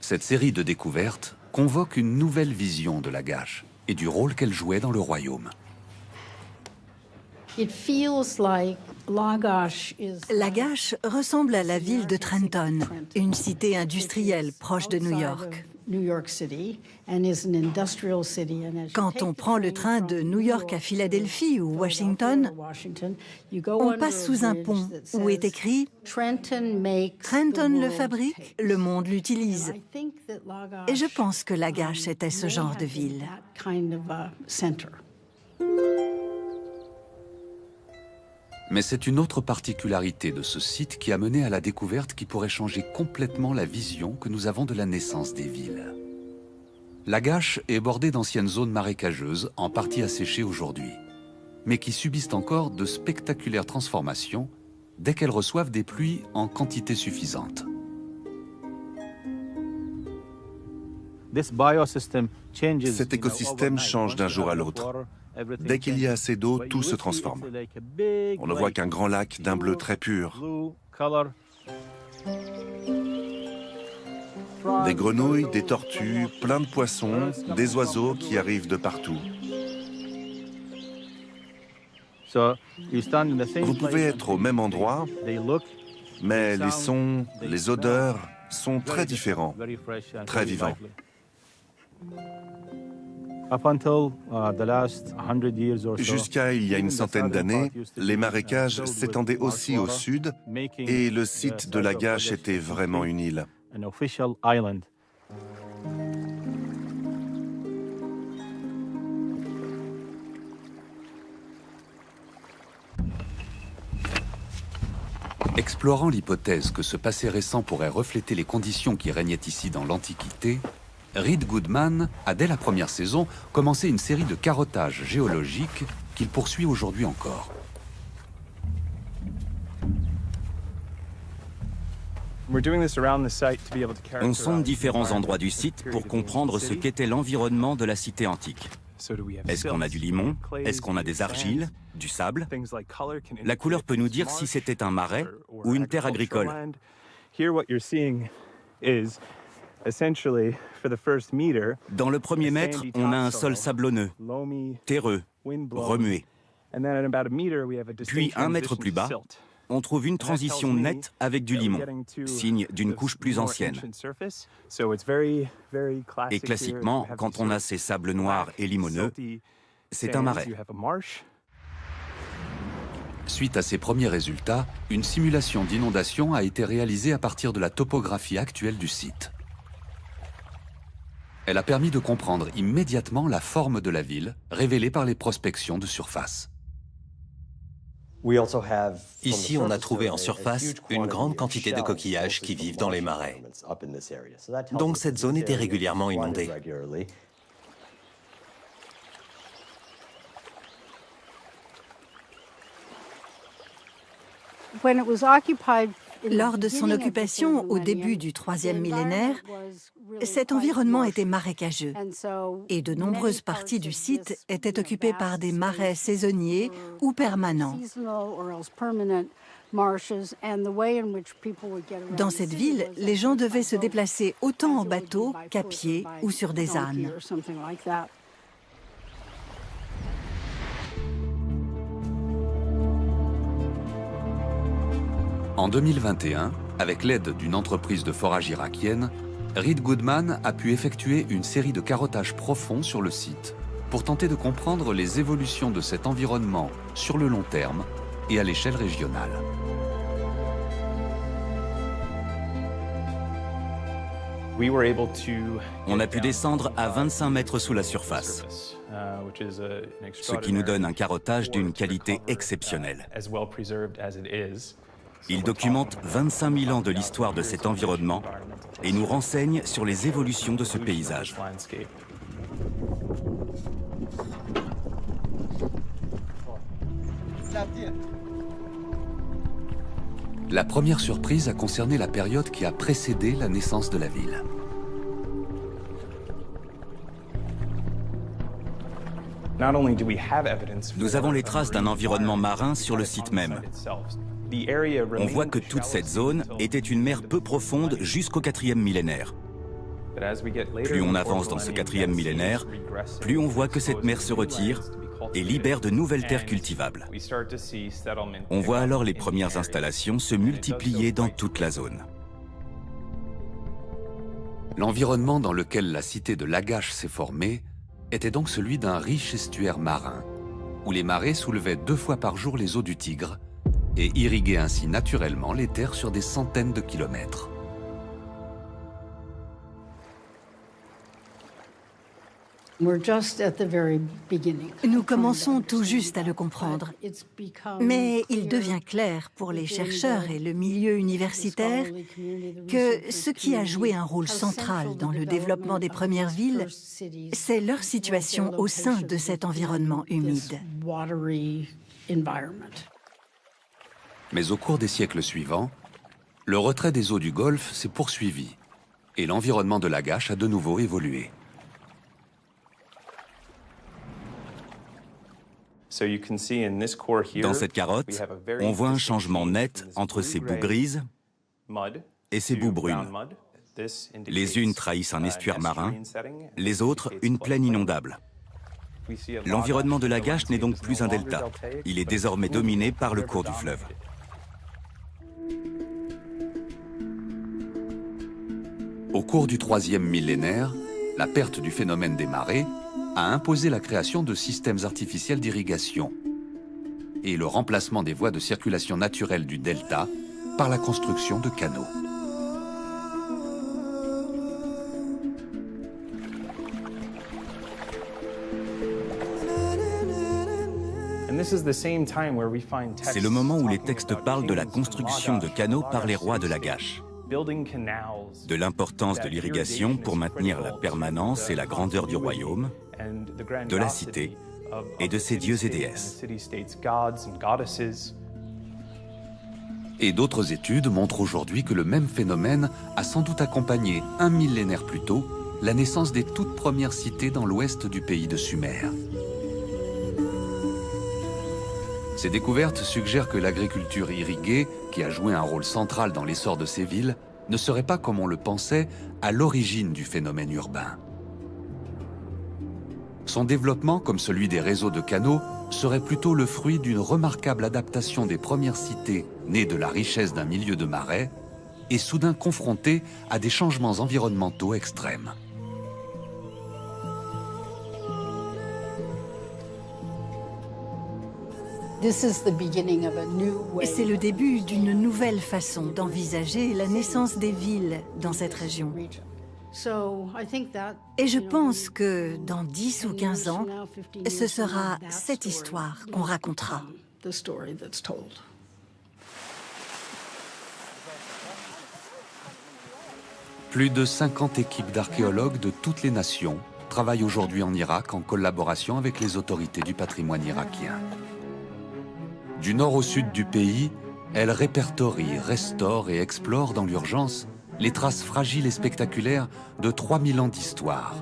Cette série de découvertes convoque une nouvelle vision de Lagash et du rôle qu'elle jouait dans le royaume. Lagash ressemble à la ville de Trenton, une cité industrielle proche de New York. Quand on prend le train de New York à Philadelphie ou Washington, on passe sous un pont où est écrit « Trenton le fabrique, le monde l'utilise ». Et je pense que Lagash était ce genre de ville. Mais c'est une autre particularité de ce site qui a mené à la découverte qui pourrait changer complètement la vision que nous avons de la naissance des villes. Lagash est bordé d'anciennes zones marécageuses, en partie asséchées aujourd'hui, mais qui subissent encore de spectaculaires transformations dès qu'elles reçoivent des pluies en quantité suffisante. Cet écosystème change d'un jour à l'autre. Dès qu'il y a assez d'eau, tout se transforme. On ne voit qu'un grand lac d'un bleu très pur. Des grenouilles, des tortues, plein de poissons, des oiseaux qui arrivent de partout. Vous pouvez être au même endroit, mais les sons, les odeurs sont très différents, très vivants. Jusqu'à il y a une centaine d'années, les marécages s'étendaient aussi au sud et le site de Lagash était vraiment une île. Explorant l'hypothèse que ce passé récent pourrait refléter les conditions qui régnaient ici dans l'Antiquité, Reed Goodman a dès la première saison commencé une série de carottages géologiques qu'il poursuit aujourd'hui encore. On sonde différents endroits du site pour comprendre ce qu'était l'environnement de la cité antique. Est-ce qu'on a du limon? Est-ce qu'on a des argiles? Du sable? La couleur peut nous dire si c'était un marais ou une terre agricole. Dans le premier mètre, on a un sol sablonneux, terreux, remué. Puis, 1 mètre plus bas, on trouve une transition nette avec du limon, signe d'une couche plus ancienne. Et classiquement, quand on a ces sables noirs et limoneux, c'est un marais. Suite à ces premiers résultats, une simulation d'inondation a été réalisée à partir de la topographie actuelle du site. Elle a permis de comprendre immédiatement la forme de la ville, révélée par les prospections de surface. Ici, on a trouvé en surface une grande quantité de coquillages qui vivent dans les marais. Donc cette zone était régulièrement inondée. Lors de son occupation au début du 3e millénaire, cet environnement était marécageux et de nombreuses parties du site étaient occupées par des marais saisonniers ou permanents. Dans cette ville, les gens devaient se déplacer autant en bateau qu'à pied ou sur des ânes. En 2021, avec l'aide d'une entreprise de forage irakienne, Reed Goodman a pu effectuer une série de carottages profonds sur le site pour tenter de comprendre les évolutions de cet environnement sur le long terme et à l'échelle régionale. On a pu descendre à 25 mètres sous la surface, ce qui nous donne un carottage d'une qualité exceptionnelle. Il documente 25 000 ans de l'histoire de cet environnement et nous renseigne sur les évolutions de ce paysage. La première surprise a concerné la période qui a précédé la naissance de la ville. Nous avons les traces d'un environnement marin sur le site même. On voit que toute cette zone était une mer peu profonde jusqu'au 4e millénaire. Plus on avance dans ce 4e millénaire, plus on voit que cette mer se retire et libère de nouvelles terres cultivables. On voit alors les premières installations se multiplier dans toute la zone. L'environnement dans lequel la cité de Lagash s'est formée était donc celui d'un riche estuaire marin, où les marées soulevaient 2 fois par jour les eaux du Tigre et irriguaient ainsi naturellement les terres sur des centaines de kilomètres. Nous commençons tout juste à le comprendre, mais il devient clair pour les chercheurs et le milieu universitaire que ce qui a joué un rôle central dans le développement des premières villes, c'est leur situation au sein de cet environnement humide. Mais au cours des siècles suivants, le retrait des eaux du Golfe s'est poursuivi et l'environnement de Lagash a de nouveau évolué. Dans cette carotte, on voit un changement net entre ces boues grises et ces boues brunes. Les unes trahissent un estuaire marin, les autres une plaine inondable. L'environnement de Lagash n'est donc plus un delta. Il est désormais dominé par le cours du fleuve. Au cours du 3e millénaire, la perte du phénomène des marées a imposé la création de systèmes artificiels d'irrigation et le remplacement des voies de circulation naturelle du delta par la construction de canaux. C'est le moment où les textes parlent de la construction de canaux par les rois de Lagash, de l'importance de l'irrigation pour maintenir la permanence et la grandeur du royaume, de la cité et de ses dieux et déesses. Et d'autres études montrent aujourd'hui que le même phénomène a sans doute accompagné, un millénaire plus tôt, la naissance des toutes premières cités dans l'ouest du pays de Sumer. Ces découvertes suggèrent que l'agriculture irriguée, qui a joué un rôle central dans l'essor de ces villes, ne serait pas, comme on le pensait, à l'origine du phénomène urbain. Son développement, comme celui des réseaux de canaux, serait plutôt le fruit d'une remarquable adaptation des premières cités nées de la richesse d'un milieu de marais et soudain confrontées à des changements environnementaux extrêmes. Et c'est le début d'une nouvelle façon d'envisager la naissance des villes dans cette région. Et je pense que dans 10 ou 15 ans, ce sera cette histoire qu'on racontera. Plus de 50 équipes d'archéologues de toutes les nations travaillent aujourd'hui en Irak en collaboration avec les autorités du patrimoine irakien. Du nord au sud du pays, elles répertorient, restaurent et explorent dans l'urgence les traces fragiles et spectaculaires de 3000 ans d'histoire,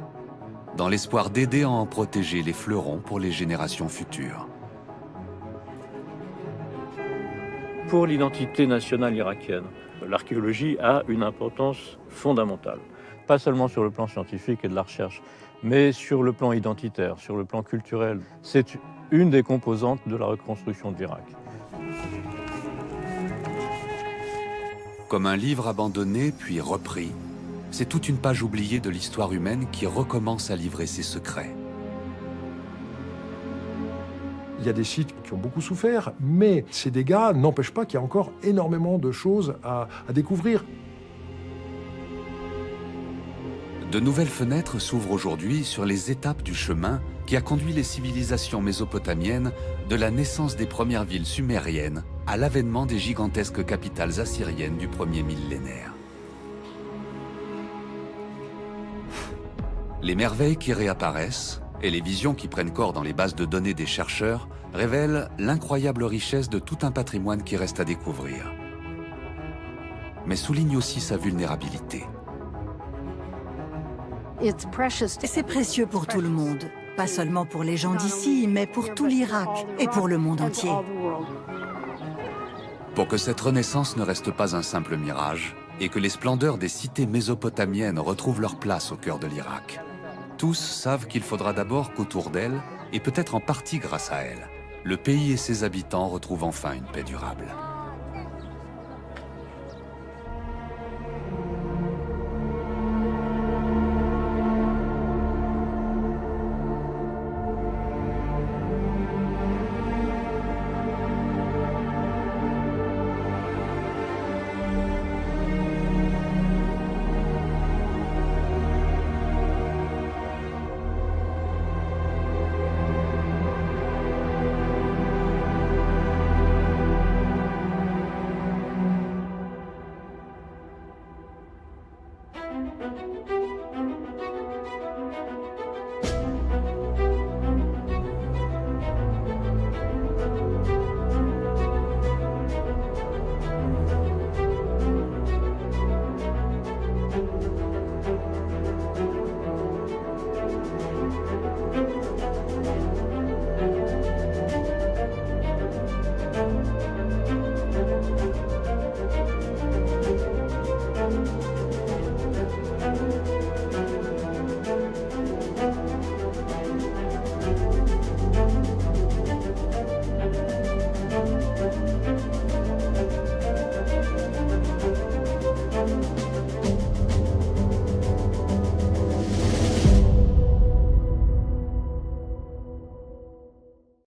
dans l'espoir d'aider à en protéger les fleurons pour les générations futures. Pour l'identité nationale irakienne, l'archéologie a une importance fondamentale, pas seulement sur le plan scientifique et de la recherche, mais sur le plan identitaire, sur le plan culturel. C'est une des composantes de la reconstruction de l'Irak. Comme un livre abandonné puis repris, c'est toute une page oubliée de l'histoire humaine qui recommence à livrer ses secrets. Il y a des sites qui ont beaucoup souffert, mais ces dégâts n'empêchent pas qu'il y a encore énormément de choses à découvrir. De nouvelles fenêtres s'ouvrent aujourd'hui sur les étapes du chemin qui a conduit les civilisations mésopotamiennes de la naissance des premières villes sumériennes à l'avènement des gigantesques capitales assyriennes du premier millénaire. Les merveilles qui réapparaissent et les visions qui prennent corps dans les bases de données des chercheurs révèlent l'incroyable richesse de tout un patrimoine qui reste à découvrir. Mais soulignent aussi sa vulnérabilité. C'est précieux pour tout le monde, pas seulement pour les gens d'ici, mais pour tout l'Irak et pour le monde entier. Pour que cette renaissance ne reste pas un simple mirage et que les splendeurs des cités mésopotamiennes retrouvent leur place au cœur de l'Irak, tous savent qu'il faudra d'abord qu'autour d'elles, et peut-être en partie grâce à elles, le pays et ses habitants retrouvent enfin une paix durable.